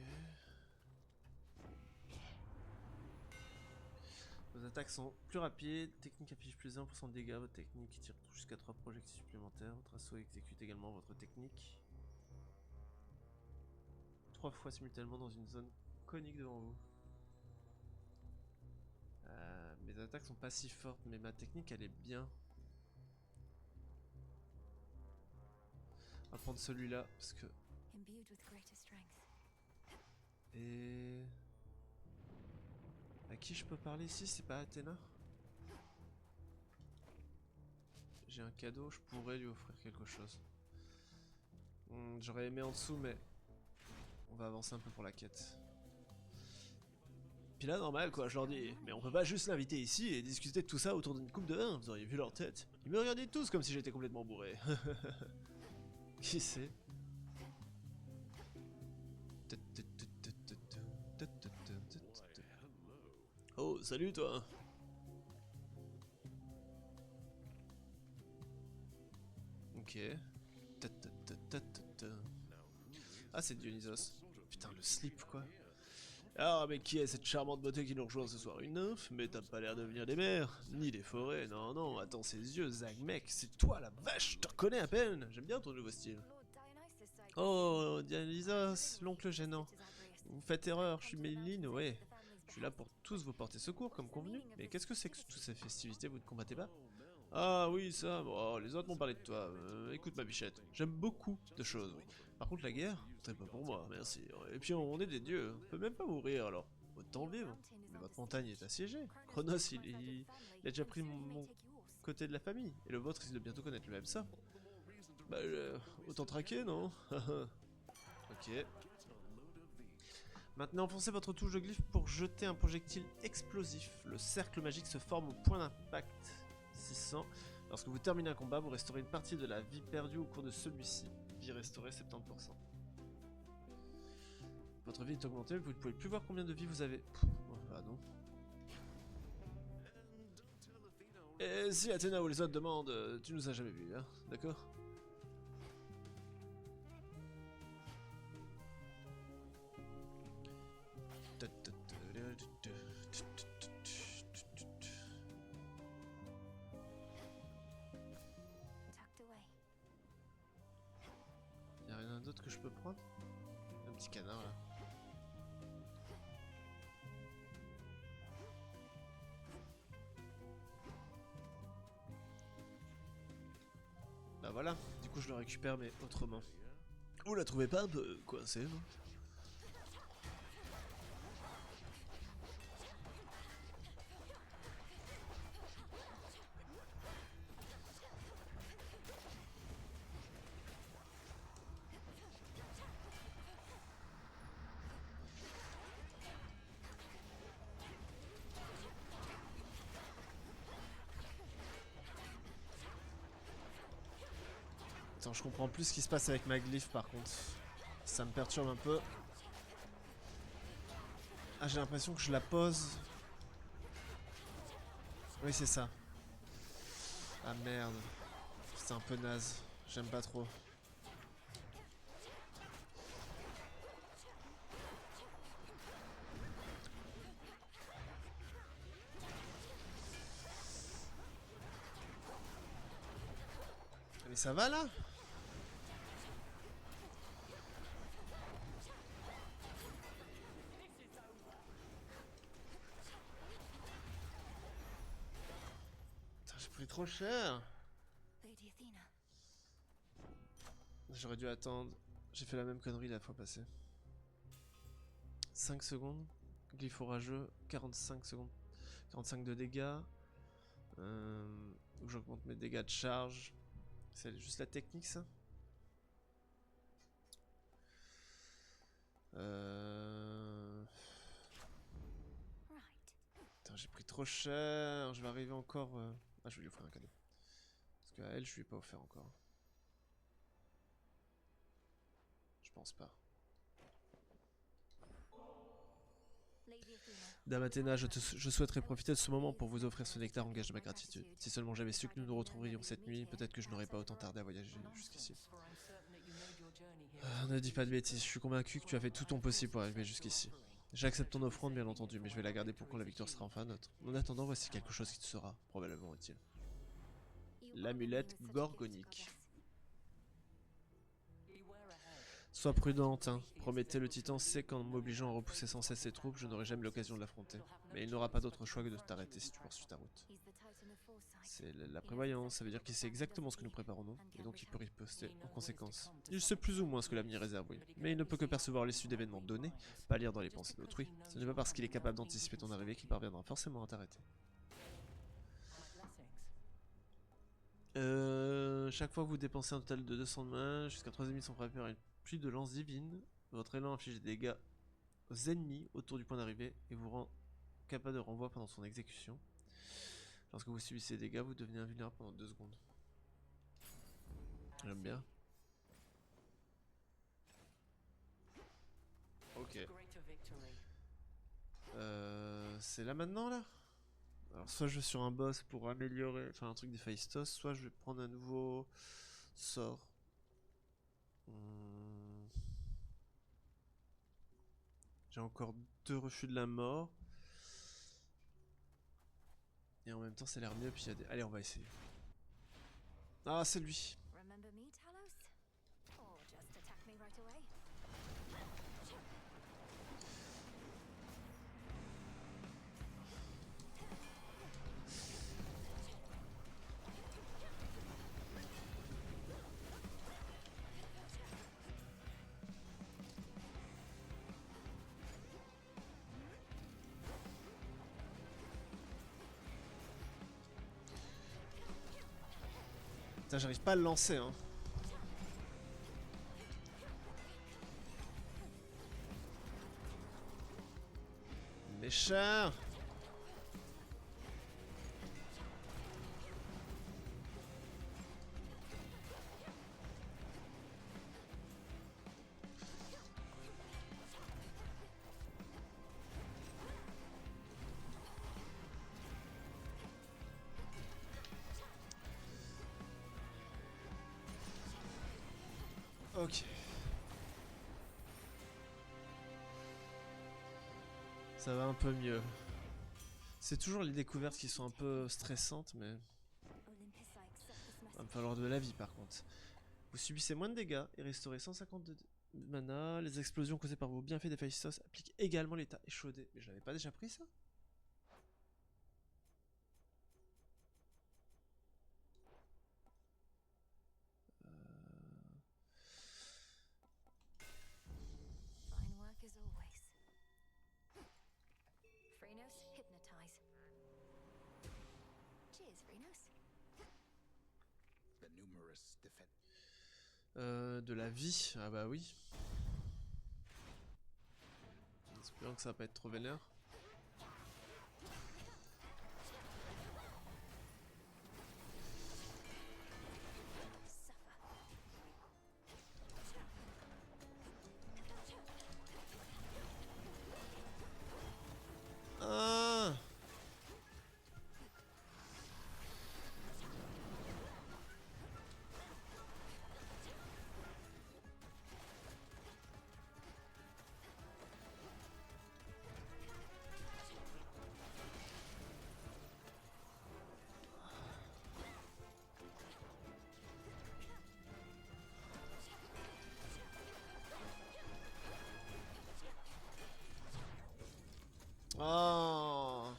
Vos attaques sont plus rapides. Technique affiche plus 1% de dégâts. Votre technique tire jusqu'à 3 projectiles supplémentaires. Votre assaut exécute également votre technique 3 fois simultanément dans une zone conique devant vous. Mes attaques sont pas si fortes, mais ma technique elle est bien. On va prendre celui-là parce que. Imbued with greater strength. Et. À qui je peux parler ici? C'est pas Athéna? J'ai un cadeau, je pourrais lui offrir quelque chose. J'aurais aimé en dessous, mais. On va avancer un peu pour la quête. Puis là, normal quoi, je leur dis, mais on peut pas juste l'inviter ici et discuter de tout ça autour d'une coupe de vin, vous auriez vu leur tête. Ils me regardaient tous comme si j'étais complètement bourré. Qui c'est? Oh, salut toi. Ok. Ah, c'est Dionysos. Putain, le slip quoi. Ah, mais qui est cette charmante beauté qui nous rejoint ce soir? Une nymphe? Mais t'as pas l'air de venir des mers, ni des forêts. Non, non, attends ses yeux, Zag mec, c'est toi la vache, je te reconnais à peine. J'aime bien ton nouveau style. Lord Dionysus, I Oh, Dionysos, l'oncle gênant. Vous faites erreur, je suis Méline, ouais. Je suis là pour tous vous porter secours, comme convenu. Mais qu'est-ce que c'est que toutes ces festivités, vous ne combattez pas? Ah oui, ça, bon, les autres m'ont parlé de toi. Écoute ma bichette, j'aime beaucoup de choses, oui. Par contre, la guerre, c'est pas pour moi, merci. Et puis on est des dieux, on peut même pas mourir alors. Autant vivre. Mais votre montagne est assiégée. Chronos, il a déjà pris mon côté de la famille. Et le vôtre risque de bientôt connaître le même ça. Bah, autant traquer, non? Ok. Maintenant, enfoncez votre touche de glyphe pour jeter un projectile explosif. Le cercle magique se forme au point d'impact. 600. Lorsque vous terminez un combat, vous restaurez une partie de la vie perdue au cours de celui-ci. Vie restaurée 70%. Votre vie est augmentée, vous ne pouvez plus voir combien de vie vous avez. Pff, ah non. Et si Athéna ou les autres demandent, tu nous as jamais vus, hein, d'accord? Tucked away. Y'a rien d'autre que je peux prendre? Un petit canard là. Bah voilà, du coup je le récupère mais autrement. Vous la trouvez pas un peu coincée, non? Attends, je comprends plus ce qui se passe avec ma glyphe par contre. Ça me perturbe un peu. Ah, j'ai l'impression que je la pose. Oui, c'est ça. Ah merde. C'est un peu naze. J'aime pas trop. Mais ça va là? Putain, j'ai pris trop cher. Lady Athena. J'aurais dû attendre. J'ai fait la même connerie la fois passée. 5 secondes. Glyphe orageux. 45 secondes. 45 de dégâts. Où j'augmente mes dégâts de charge. C'est juste la technique ça? Right. Putain, j'ai pris trop cher. Je vais arriver encore. Ah, je vais lui offrir un cadeau. Parce qu'à elle, je lui ai pas offert encore. Je pense pas. Lady Athena. Dame Athéna, je souhaiterais profiter de ce moment pour vous offrir ce nectar en gage de ma gratitude. Si seulement j'avais su que nous nous retrouverions cette nuit, peut-être que je n'aurais pas autant tardé à voyager jusqu'ici. Ne dis pas de bêtises, je suis convaincu que tu as fait tout ton possible pour arriver jusqu'ici. J'accepte ton offrande bien entendu, mais je vais la garder pour quand la victoire sera enfin nôtre. En attendant, voici quelque chose qui te sera probablement utile. L'amulette gorgonique. Sois prudente, hein. Promettait le titan sait qu'en m'obligeant à repousser sans cesse ses troupes, je n'aurai jamais l'occasion de l'affronter. Mais il n'aura pas d'autre choix que de t'arrêter si tu poursuis ta route. He's the titan of foresight. C'est la prévoyance, ça veut dire qu'il sait exactement ce que nous préparons nous, et donc il peut riposter en conséquence. Il sait plus ou moins ce que l'avenir réserve, oui, mais il ne peut que percevoir l'issue d'événements donnés, pas lire dans les pensées d'autrui. Ce n'est pas parce qu'il est capable d'anticiper ton arrivée qu'il parviendra forcément à t'arrêter. Chaque fois que vous dépensez un total de 200 de main, jusqu'à 3 ennemis sont frappés par une pluie de lances divines. Votre élan inflige des dégâts aux ennemis autour du point d'arrivée et vous rend capable de renvoi pendant son exécution. Lorsque vous subissez des dégâts, vous devenez invulnérable pendant 2 secondes. J'aime bien. Ok. C'est là maintenant là? Alors soit je vais sur un boss pour améliorer, enfin un truc d'Héphaïstos, soit je vais prendre un nouveau sort. J'ai encore 2 refus de la mort. Et en même temps ça a l'air mieux, puis il y a des... Allez, on va essayer. Ah, c'est lui. Remember me, Talos? Or just attack me right away? Putain, j'arrive pas à le lancer, hein. Méchant. Ok. Ça va un peu mieux. C'est toujours les découvertes qui sont un peu stressantes, mais Olympus accepts this va me message. falloir de la vie par contre. Vous subissez moins de dégâts et restaurez 150 de mana. Les explosions causées par vos bienfaits d'Héphaïstos appliquent également l'état échaudé. Mais je l'avais pas déjà pris ça? Fine work as always. Phrenos, hypnotize. Cheers, Phrenos. The numerous defense. De la vie? Ah bah oui. Espérons que ça va pas être trop vénère. Ah! Oh!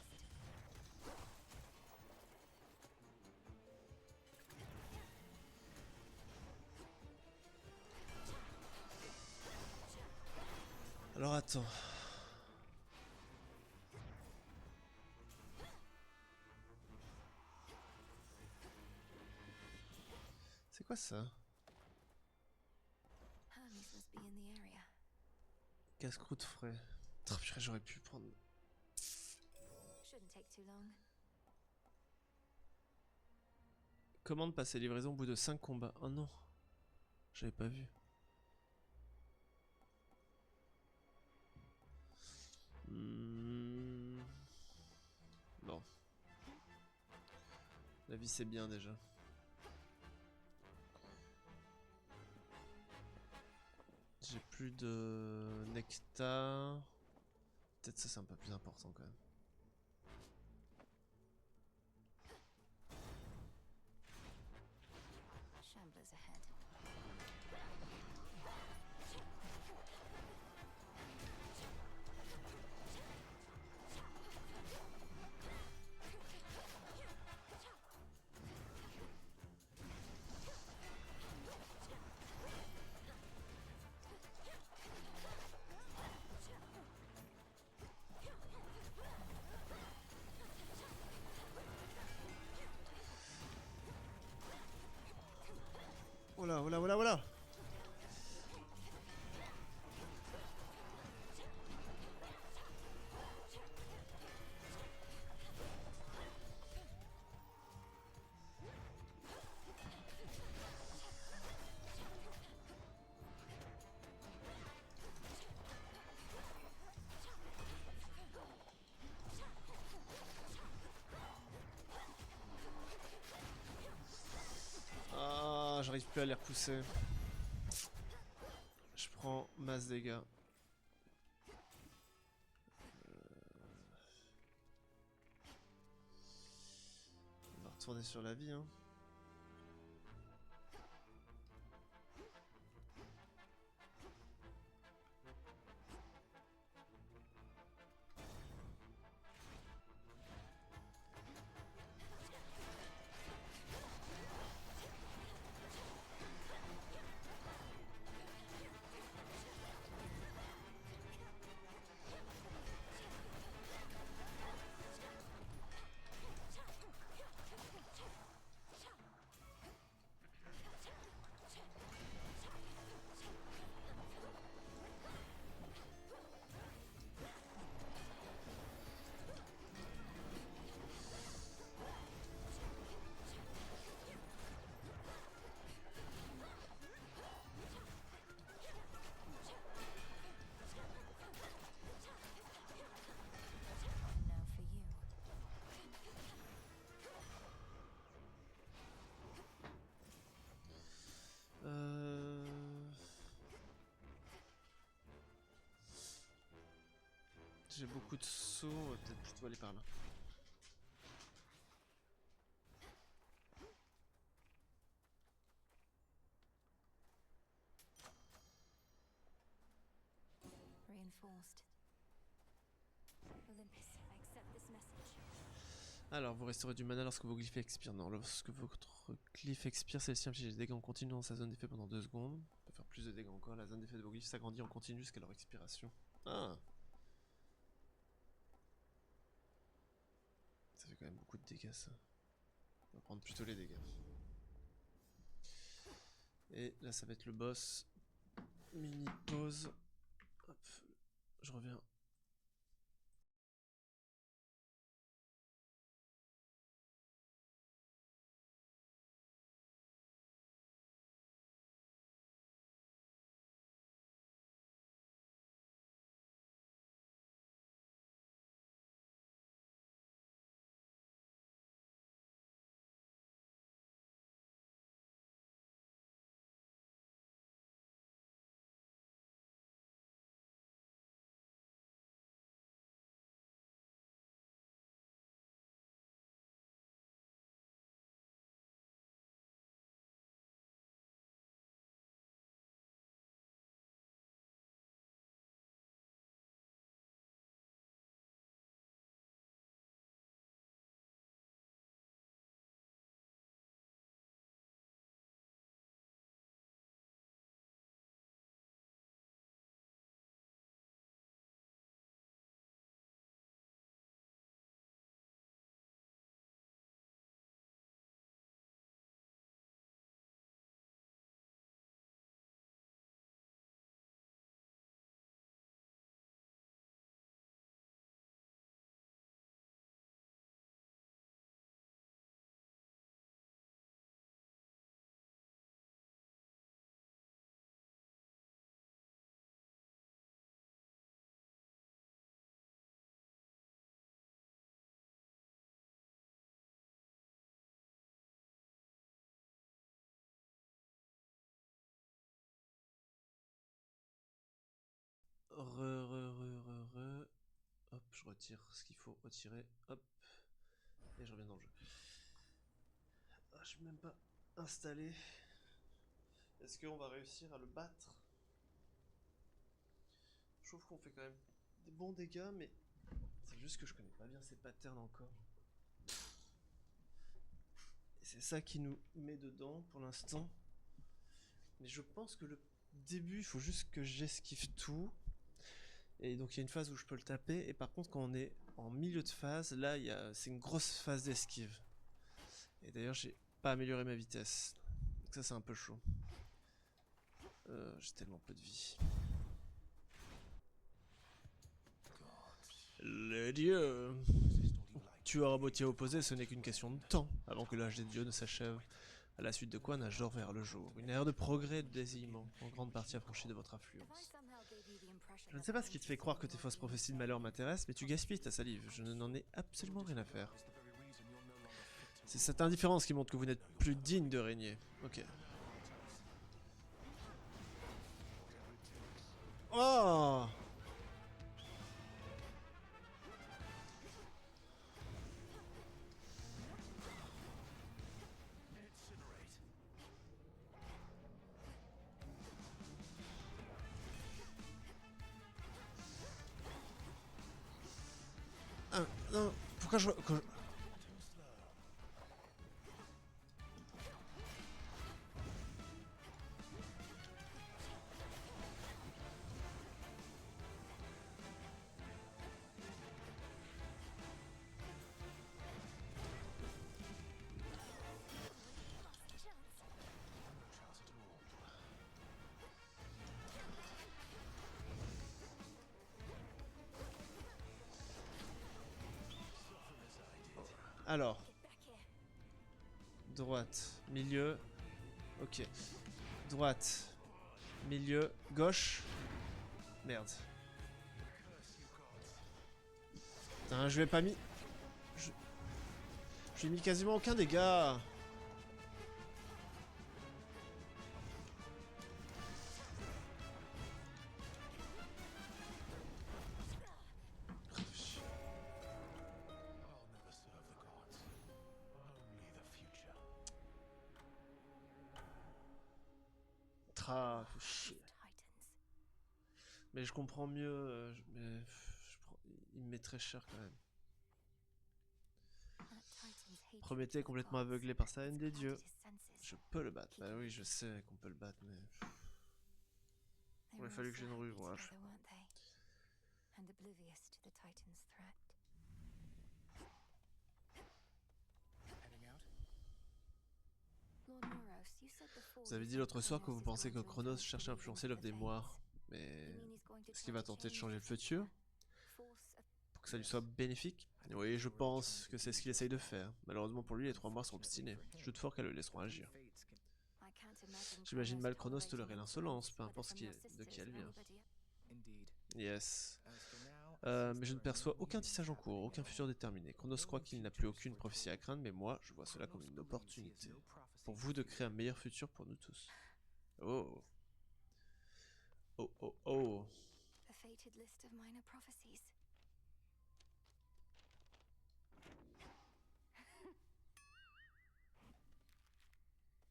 Alors attends. C'est quoi ça? Hermes must be in the area. Casse-croûte frais. Oh, purée, j'aurais pu prendre. Shouldn't take too long. Commande passer livraison au bout de 5 combats. Oh non. J'avais pas vu. Bon. La vie c'est bien déjà. J'ai plus de nectar. Peut-être ça c'est un peu plus important quand même. Shamblers ahead. Oh là, oh là, oh là, oh là. Ah, j'arrive plus à les repousser. Je prends masse dégâts. On va retourner sur la vie, hein. J'ai beaucoup de sauts, on va peut-être plutôt aller par là. Reinforced. Olympus, I accept this message. Alors, vous restaurez du mana lorsque vos glyphes expirent. Non, lorsque votre glyphe expire, celle-ci inflige des dégâts en continu dans sa zone d'effet pendant 2 secondes. On peut faire plus de dégâts encore. La zone d'effet de vos glyphes s'agrandit en continu jusqu'à leur expiration. Ah! Ça fait quand même beaucoup de dégâts, ça. On va prendre plutôt les dégâts. Et là, ça va être le boss. Mini pause. Hop, je reviens. Hop, je retire ce qu'il faut retirer. Hop. Et je reviens dans le jeu. Ah, je suis même pas installé. Est-ce qu'on va réussir à le battre? Je trouve qu'on fait quand même des bons dégâts, mais c'est juste que je connais pas bien ces patterns encore. Et c'est ça qui nous met dedans pour l'instant. Mais je pense que le début, il faut juste que j'esquive tout. Et donc il y a une phase où je peux le taper. Et par contre, quand on est en milieu de phase, là, c'est une grosse phase d'esquive. Et d'ailleurs, j'ai pas amélioré ma vitesse. Donc ça, c'est un peu chaud. J'ai tellement peu de vie. Les dieux! Tu auras beau t'y opposer, ce n'est qu'une question de temps avant que l'âge des dieux ne s'achève. À la suite de quoi nage d'or vers le jour. Une ère de progrès et de désillement, en grande partie affranchie de votre If I influence. somehow gave you the impression Je ne that sais pas ce qui te fait Olympus croire que was tes fausses more prophéties de than malheur m'intéressent, mais tu gaspilles ta salive. Je n'en ai absolument rien à faire. C'est cette indifférence qui montre que vous n'êtes plus digne de régner. Ok. Oh! Ah, non, pourquoi je... Alors, droite, milieu, ok. Droite, milieu, gauche. Merde. Putain, je lui ai pas mis... Je lui ai mis quasiment aucun dégât. fait chier. Titans. Mais je comprends mieux, il me met très cher quand même. That Titan's hatred Prométhée est for the complètement gods aveuglé par sa haine has des clouded dieux. his senses. Je peux le battre. Bah oui, je sais qu'on peut le battre, mais... They aurait were fallu que also j'ai une rue, happy voilà. together, weren't they? And oblivious to the Titan's threat. Heading out? Lord Moros, you said before Vous avez you dit think l'autre soir que Kronos vous is pensez que going to Chronos influence the cherche à weaving influencer of l'œuvre the des fates. moires. Mais You mean he's going to est-ce try qu'il va to tenter de change changer le the futur Force a pour que ça lui soit bénéfique? Oui, je pense que c'est ce qu'il essaye de faire. Malheureusement pour lui, les trois moires sont obstinés. Je doute fort qu'elles le laisseront agir. I can't imagine J'imagine mal Chronos tolerating tolérer l'insolence, peu whether importe from your de sisters qui elle or vient. anybody else. Indeed. Yes. As for now, I Mais je ne sense there are perçois no aucun meetings tissage en cours, happening aucun at futur all. déterminé. Chronos croit qu'il n'a plus aucune prophétie à craindre, mais moi, je vois cela comme une opportunité. Pour vous de créer un meilleur futur pour nous tous. Oh. Oh, oh, oh. The fated list of minor prophecies.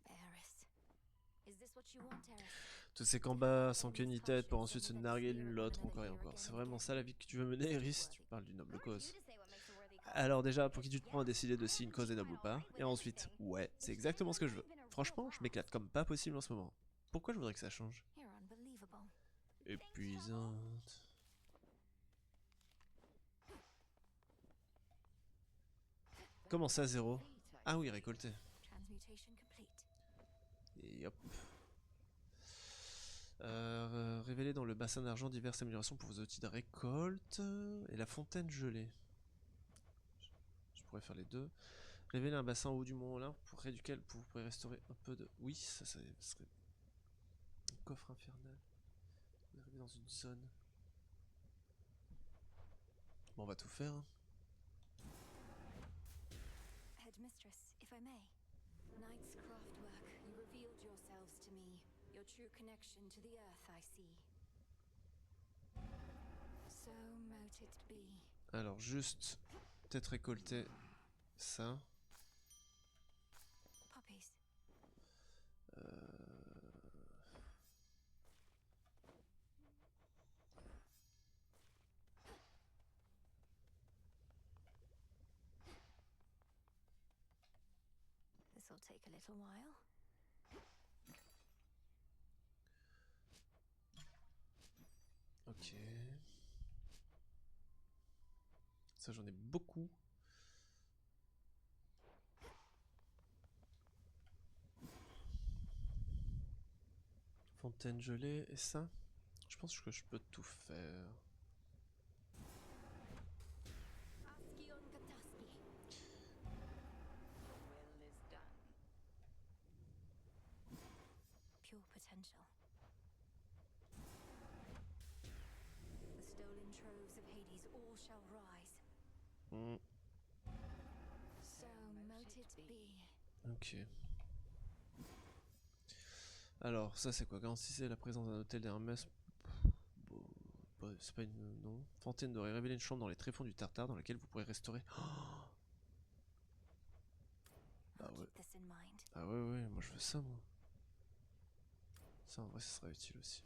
Eris. Is this what you want, Eris? Tous ces combats sans queue ni tête pour ensuite se narguer l'une l'autre encore et encore. C'est vraiment ça la vie que tu veux mener, Eris? Tu parles d'une noble cause. Alors déjà, pour qui tu te prends à décider de si une cause est noble ou pas? Et ensuite, ouais, c'est exactement ce que je veux. Franchement, je m'éclate comme pas possible en ce moment. Pourquoi je voudrais que ça change? You're unbelievable. Épuisante. Comment ça, zéro? Ah oui, récolté. Transmutation complete. Et hop. Révéler dans le bassin d'argent diverses améliorations pour vos outils de récolte. Et la fontaine gelée. Je pourrais faire les deux. Révéler un bassin au haut du mont Olympe près duquel vous pourrez restaurer un peu de... Oui, ça serait... Un coffre infernal. On est arrivé dans une zone. Bon, on va tout faire. Hein. Headmistress, if I may. Knight's craftwork, you revealed yourselves to me. Your true connection to the earth, I see. So mote it be. Alors, juste... Peut-être récolter ça. Poppies. This'll take a little while. Ok. Ça, j'en ai beaucoup. Fontaine gelée, et ça? Je pense que je peux tout faire. Askion Kataski. Will is done. Pure potential. The stolen troves of Hades all shall rise. Hmm, So mote it be. ok. Alors, ça c'est quoi? Garantissez la présence d'un hôtel d'Hermès. Bon, c'est pas une... non. Fontaine dorée. Révéler une chambre dans les tréfonds du Tartare dans laquelle vous pourrez restaurer... Oh, I'll ah ouais. keep this in mind. Ah ouais, ouais, moi je veux ça, moi. Ça en vrai, ça sera utile aussi.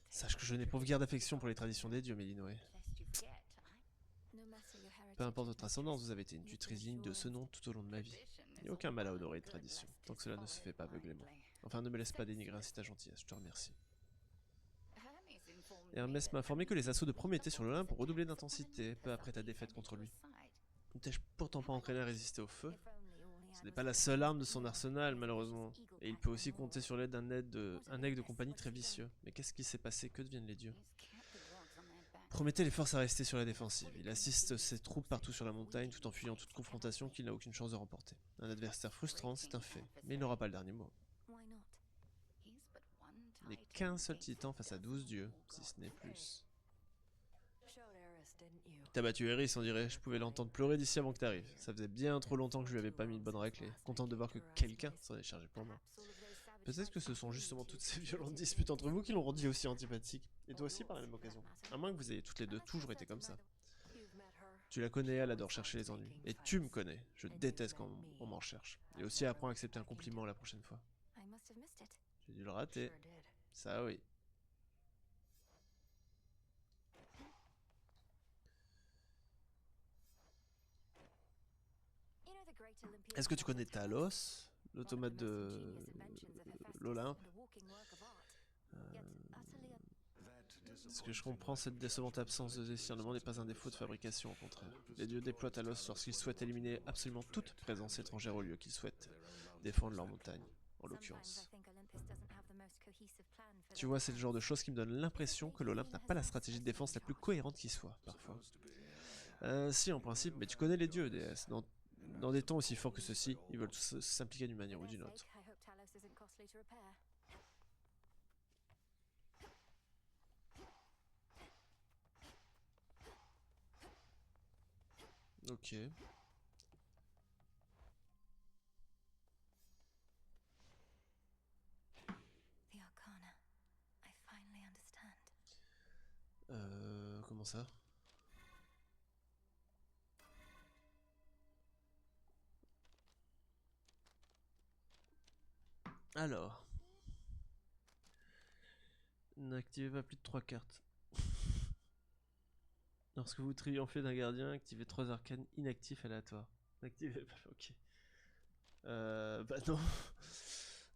Sache que je n'ai pauvre guère d'affection pour les traditions des dieux, Mélinoé. Lest you forget, No matter your heritage, Peu importe votre Headmistress, ascendance, vous avez été une you tutrice can digne de ensure ce nom tout au long de ma vie. tradition Il is n'y a aucun mal à well honorer and une good tradition, lest tant it que cela ne se follow fait pas aveuglément. blindly. Enfin, ne me laisse pas dénigrer ainsi ta gentillesse, je te remercie. Hermes informed me Hermès that m'a informé que les assauts de Prométhée sur l'Olympe ont redoublé attempts d'intensité peu après ta défaite contre lui. side. Ne t'ai-je pourtant pas entraîné à résister au feu? If only all he Ce had n'est was pas la a seule gun. arme de son arsenal, malheureusement. Et il peut aussi Eagle compter pack sur l'aide d'un aigle de compagnie What très has he done? vicieux. Mais qu'est-ce qui s'est passé? Que deviennent les dieux? He's kept the gods on their back. Prométhée les force à rester sur la défensive. Il assiste ses troupes partout sur la montagne tout en fuyant toute confrontation qu'il n'a aucune chance de remporter. Un adversaire frustrant, c'est un fait. Mais il n'aura pas le dernier mot. Why not? He's but one Il n'est titan qu'un seul against titan a face à dozen 12 dieux, more si gods. ce n'est plus. Showed Eris, didn't you? T'as battu Eris, on dirait. Je pouvais l'entendre pleurer d'ici avant que t'arrives. Ça faisait bien trop longtemps que je lui avais pas mis une bonne raclée. Content de voir que quelqu'un s'en est chargé pour moi. Peut-être que ce sont justement toutes ces violentes disputes entre vous qui l'ont rendu aussi antipathique. Et toi aussi par la même occasion. À moins que vous ayez toutes les deux toujours été comme ça. Tu la connais, elle adore chercher les ennuis. Et tu me connais. Je déteste quand on m'en cherche. Et aussi apprends à accepter un compliment la prochaine fois. J'ai dû le rater. Ça oui. Est-ce que tu connais Talos, l'automate de l'Olympe? Ce que je comprends, cette décevante absence de discernement n'est pas un défaut de fabrication, au contraire. Les dieux déploient Talos lorsqu'ils souhaitent éliminer absolument toute présence étrangère au lieu qu'ils souhaitent défendre leur montagne, en l'occurrence. Tu vois, c'est le genre de choses qui me donne l'impression que l'Olympe n'a pas la stratégie de défense la plus cohérente qui soit, parfois. Si, en principe, mais tu connais les dieux, déesse. Dans des temps aussi forts que ceux-ci, ils veulent tous s'impliquer d'une manière ou d'une autre. Ok. Comment ça? Alors. N'activez pas plus de 3 cartes. Lorsque vous triomphez d'un gardien, activez 3 arcanes inactifs aléatoires. N'activez pas. Ok. Bah non.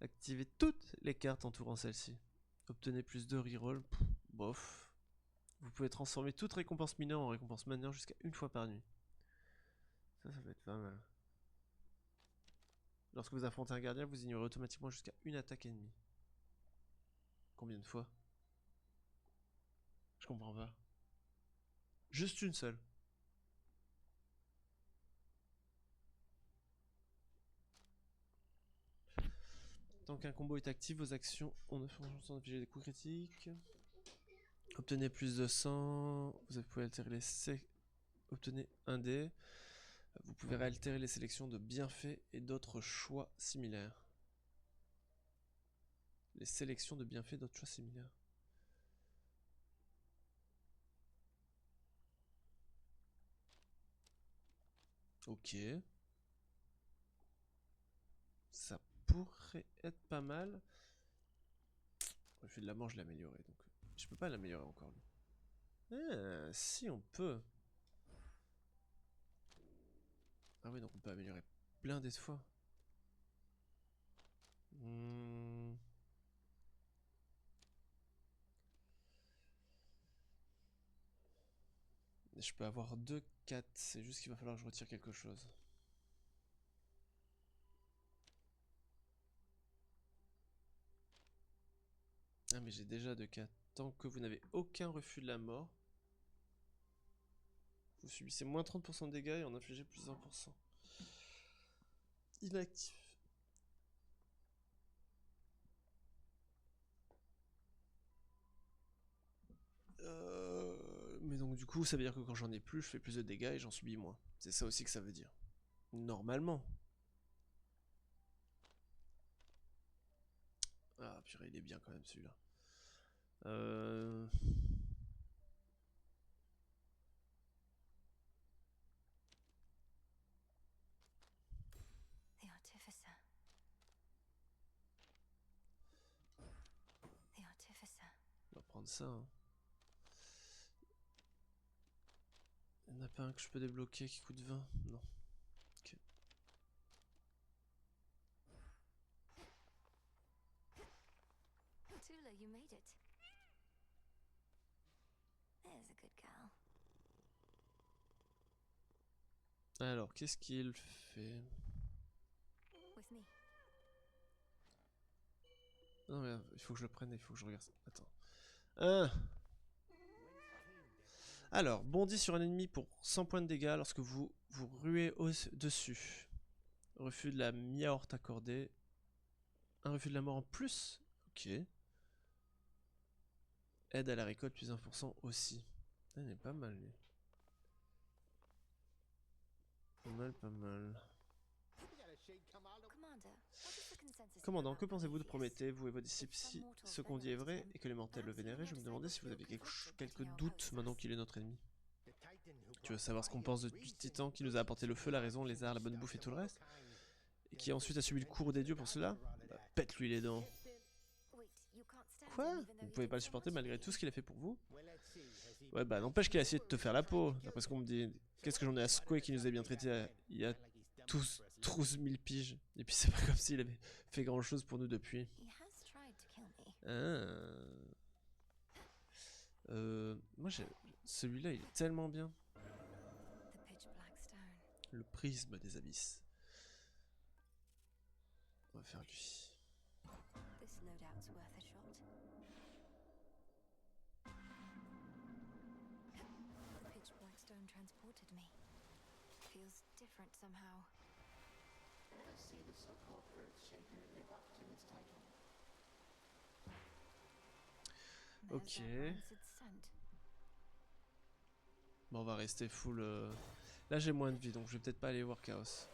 Activez toutes les cartes entourant celle-ci. Obtenez plus de reroll. Bof. Vous pouvez transformer toute récompense mineure en récompense majeure jusqu'à une fois par nuit. Ça va être pas mal. Lorsque vous affrontez un gardien, vous ignorez automatiquement jusqu'à une attaque ennemie. Combien de fois? Je comprends pas. Juste une seule. Tant qu'un combo est actif, vos actions ont 9% d'infliger des coups critiques. Obtenez plus de 100. Vous pouvez altérer les obtenez un dé. Vous pouvez réaltérer les sélections de bienfaits et d'autres choix similaires. Les sélections de bienfaits et d'autres choix similaires. Ok. Ça pourrait être pas mal. Refus de la mort, je l'ai amélioré. Donc je peux pas l'améliorer encore lui. Ah, si on peut. Ah oui, donc on peut améliorer plein des fois. Je peux avoir 2, 4. C'est juste qu'il va falloir que je retire quelque chose. Ah mais j'ai déjà 2, 4. Tant que vous n'avez aucun refus de la mort, vous subissez moins 30% de dégâts et en infligez plus 1%. Inactif. Mais donc du coup ça veut dire que quand j'en ai plus, je fais plus de dégâts et j'en subis moins. C'est ça aussi que ça veut dire. Normalement. Ah purée, il est bien quand même celui-là. On va prendre ça. Hein. Il n'y en a pas un que je peux débloquer qui coûte 20? Non. Ok. Tula, you made it. There's a good girl. Alors, qu'est-ce qu'il fait? With me. Non, mais il faut que je le prenne, il faut que je regarde ça. Attends. Alors, bondis sur un ennemi pour 100 points de dégâts lorsque vous vous ruez dessus. Refus de la mi-aorte accordée. Un refus de la mort en plus. Ok. Aide à la récolte plus 1% aussi. Il est pas mal lui. Pas mal. Commander, what is the consensus? Commandant, que pensez-vous de Prométhée, vous et vos disciples? Si ce qu'on dit est vrai et que les mortels le vénéraient, je me demandais si vous avez quelques doutes maintenant qu'il est notre ennemi. Tu veux savoir ce qu'on pense du titan qui nous a apporté le feu, la raison, les arts, la bonne bouffe et tout le reste? Et qui ensuite a subi le cours des dieux pour cela? Bah, pète-lui les dents. Wait, you can't stand Quoi? him even Vous though ne he pouvez did pas le so supporter much? malgré tout ce qu'il a fait pour vous? Ouais, bah n'empêche qu'il a essayé de te faire la peau. D'après ce qu'on me dit, qu'est-ce que j'en ai à secouer qui nous a bien traités il y a 12 000 piges. Et puis c'est pas comme s'il avait fait grand chose pour nous depuis. He has tried to kill me. Moi celui-là il est tellement bien. The pitch black stone. Le prisme des abysses. On va faire lui. This loadout's worth a shot. The pitch black stone transported me. Feels different somehow. There's Ok. that rancid scent. Bon, on va rester full. Là j'ai moins de vie donc je vais peut-être pas aller voir Chaos.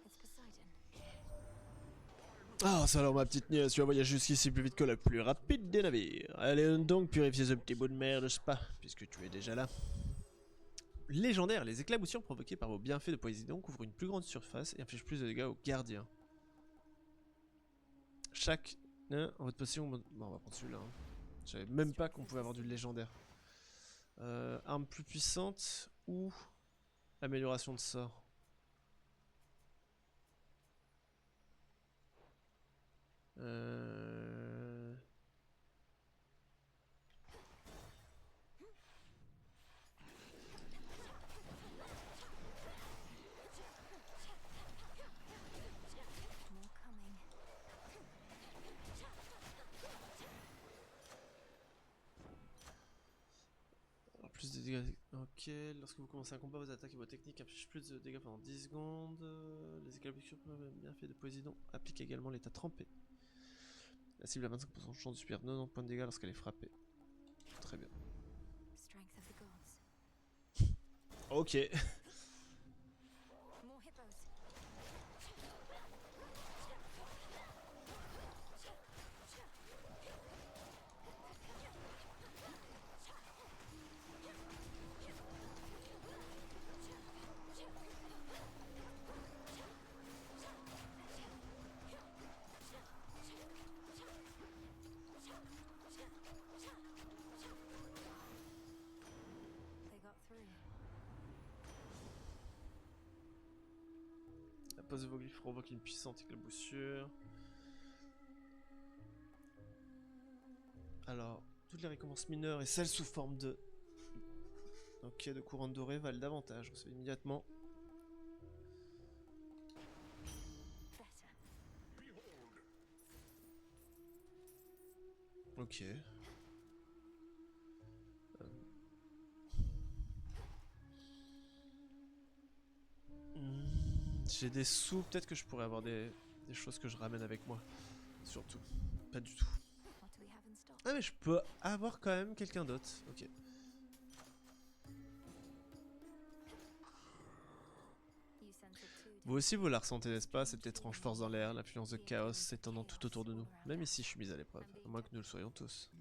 It's Poseidon. Ah, ça alors ma petite nièce, tu vas voyager jusqu'ici plus vite que la plus rapide des navires. Allez donc purifier ce petit bout de mer, n'est-ce pas, puisque tu es déjà là. Légendaire, les éclaboussures provoquées par vos bienfaits de Poséidon couvrent une plus grande surface et infligent plus de dégâts aux gardiens. Chaque... en votre possession... Bon, on va prendre celui-là. Hein. Je savais même pas qu'on pouvait avoir du légendaire. Arme plus puissante ou amélioration de sort. More coming. Alors, plus de dégâts. Ok, lorsque vous commencez un combat, vos attaques et vos techniques infligent plus de dégâts pendant 10 secondes. Les éclaboussures bien fait de Poséidon appliquent également l'état trempé. La cible a 25% de chance de subir 90 points de dégâts lorsqu'elle est frappée. Très bien. Strength of the gods. Ok. More hippos. They got through. La pose de vos glyphes provoque une puissante éclaboussure. Alors, toutes les récompenses mineures et celles sous forme de... Ok, de couronne dorée valent davantage. Recevez immédiatement. Better. Ok. J'ai des sous, peut-être que je pourrais avoir des choses que je ramène avec moi. Surtout. Pas du tout. What do we have in stock? Ah mais je peux avoir quand même quelqu'un d'autre. Ok. You sense it too. Vous aussi vous la ressentez n'est-ce pas, cette étrange force dans l'air, l'influence de chaos s'étendant tout autour de nous. Même ici je suis mis à l'épreuve, à moins que nous le soyons tous.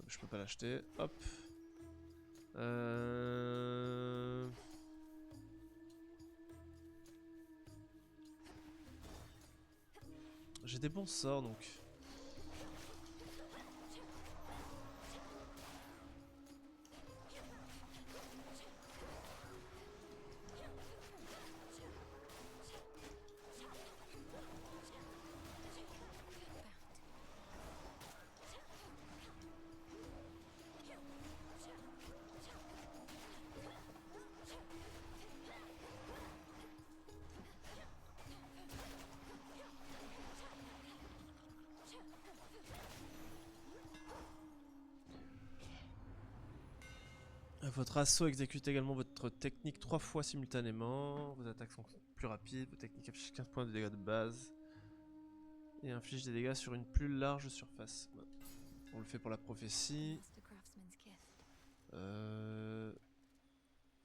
Je peux pas l'acheter. Hop. J'ai des bons sorts donc. Votre assaut exécute également votre technique 3 fois simultanément. Vos attaques sont plus rapides. Vos techniques affichent 15 points de dégâts de base. Et infligent des dégâts sur une plus large surface. Bah, on le fait pour la prophétie. Master craftsman's gift.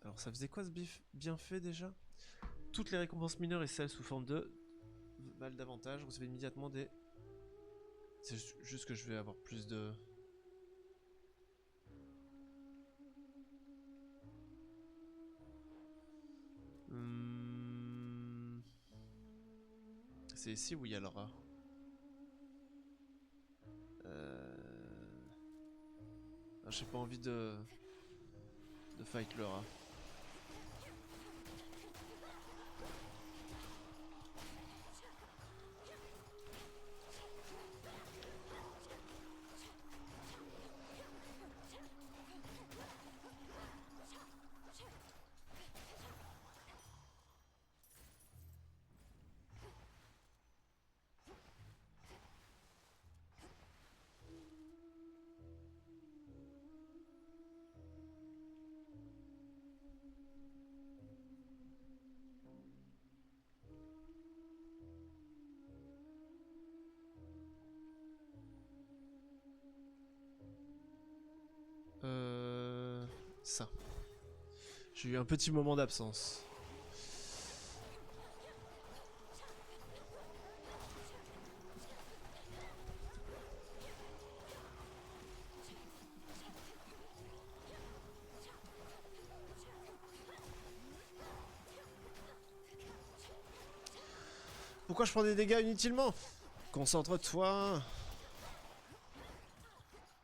Alors ça faisait quoi ce bienfait déjà? Toutes les récompenses mineures et celles sous forme de balles d'avantage, recevez immédiatement des... C'est juste que je vais avoir plus de... C'est ici où il y a le rat. Ah, j'ai pas envie de fight le rat. Ça. J'ai eu un petit moment d'absence. Pourquoi je prends des dégâts inutilement? Concentre-toi.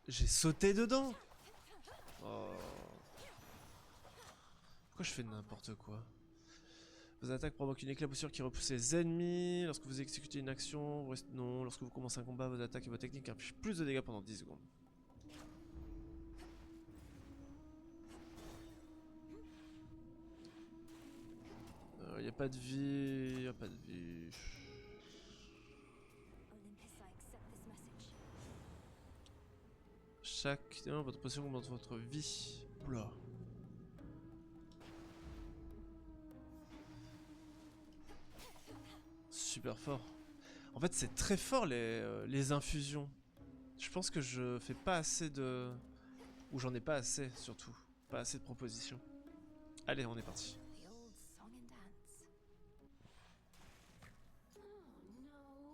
J'ai sauté dedans. Oh. Pourquoi je fais n'importe quoi? Vos attaques provoquent une éclaboussure qui repousse les ennemis. Lorsque vous exécutez une action, vous restez... non. Lorsque vous commencez un combat, vos attaques et vos techniques infligent plus de dégâts pendant 10 secondes. Il n'y a pas de vie, il n'y a pas de vie. Olympus, I accept this message. Chaque... non, votre potion augmente votre vie. Oula. Super fort. En fait, c'est très fort les infusions. Je pense que je fais pas assez de... ou j'en ai pas assez, surtout. Pas assez de propositions. Allez, on est parti. The old song and dance.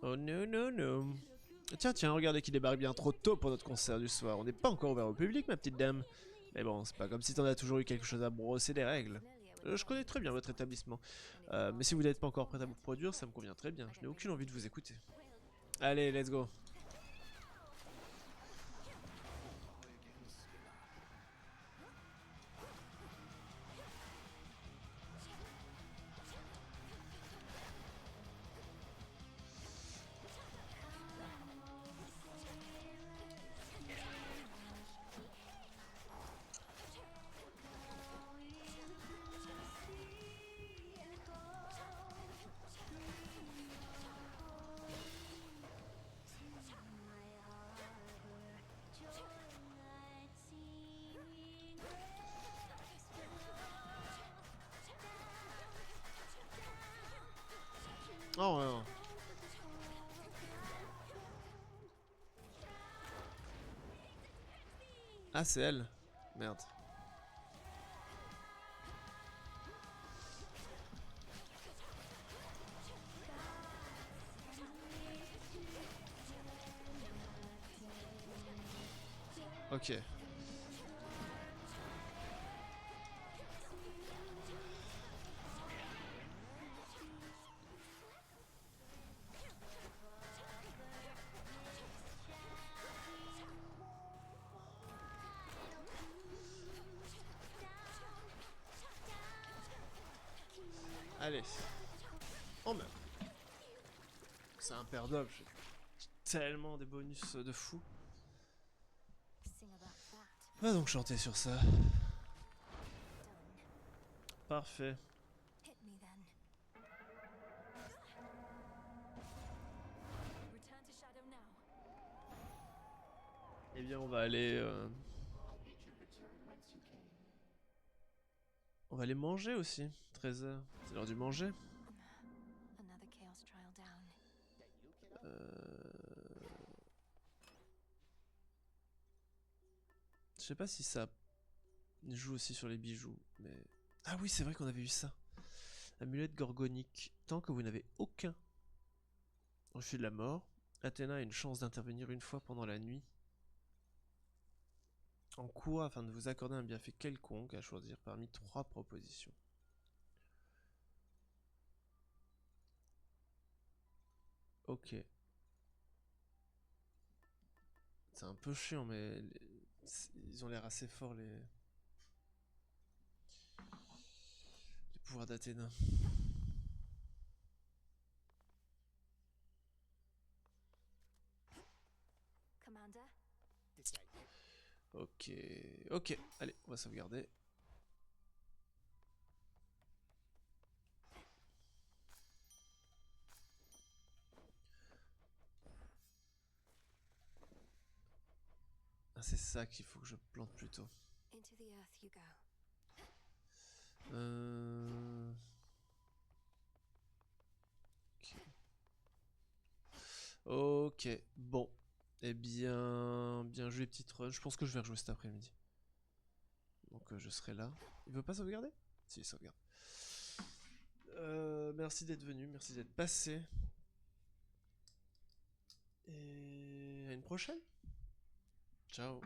Oh non, non, non. Tiens, regardez qu'il débarque bien trop tôt pour notre concert du soir. On n'est pas encore ouvert au public, ma petite dame. Mais bon, c'est pas comme si t'en as toujours eu quelque chose à brosser des règles. Je connais très bien votre établissement. Mais si vous n'êtes pas encore prêt à vous produire, ça me convient très bien. Je n'ai aucune envie de vous écouter. Allez, let's go. Oh non. Ah, c'est elle. Merde. Ok. Allez. Oh merde. C'est un pair d'ob. J'ai tellement des bonus de fou. Sing about that. Va donc chanter sur ça. Done. Parfait. Hit me then. Return to Shadow now. Eh bien, on va aller... On va aller manger aussi. 13h. C'est l'heure du manger. Another chaos trial down. Je sais pas si ça joue aussi sur les bijoux, mais... Ah oui, c'est vrai qu'on avait eu ça. Amulette gorgonique. Tant que vous n'avez aucun refus de la mort, Athéna a une chance d'intervenir une fois pendant la nuit. En quoi, afin de vous accorder un bienfait quelconque, à choisir parmi 3 propositions. Ok. C'est un peu chiant, mais ils ont l'air assez forts, les pouvoirs d'Athéna. Commander, This way. Ok, ok, allez, on va sauvegarder. Ah, c'est ça qu'il faut que je plante plutôt. into the earth you go. Ok, bon. Eh bien, bien joué, petite run. Je pense que je vais rejouer cet après-midi. Donc je serai là. Il veut pas sauvegarder? Si, il sauvegarde. Merci d'être venu, merci d'être passé. Et à une prochaine. Ciao.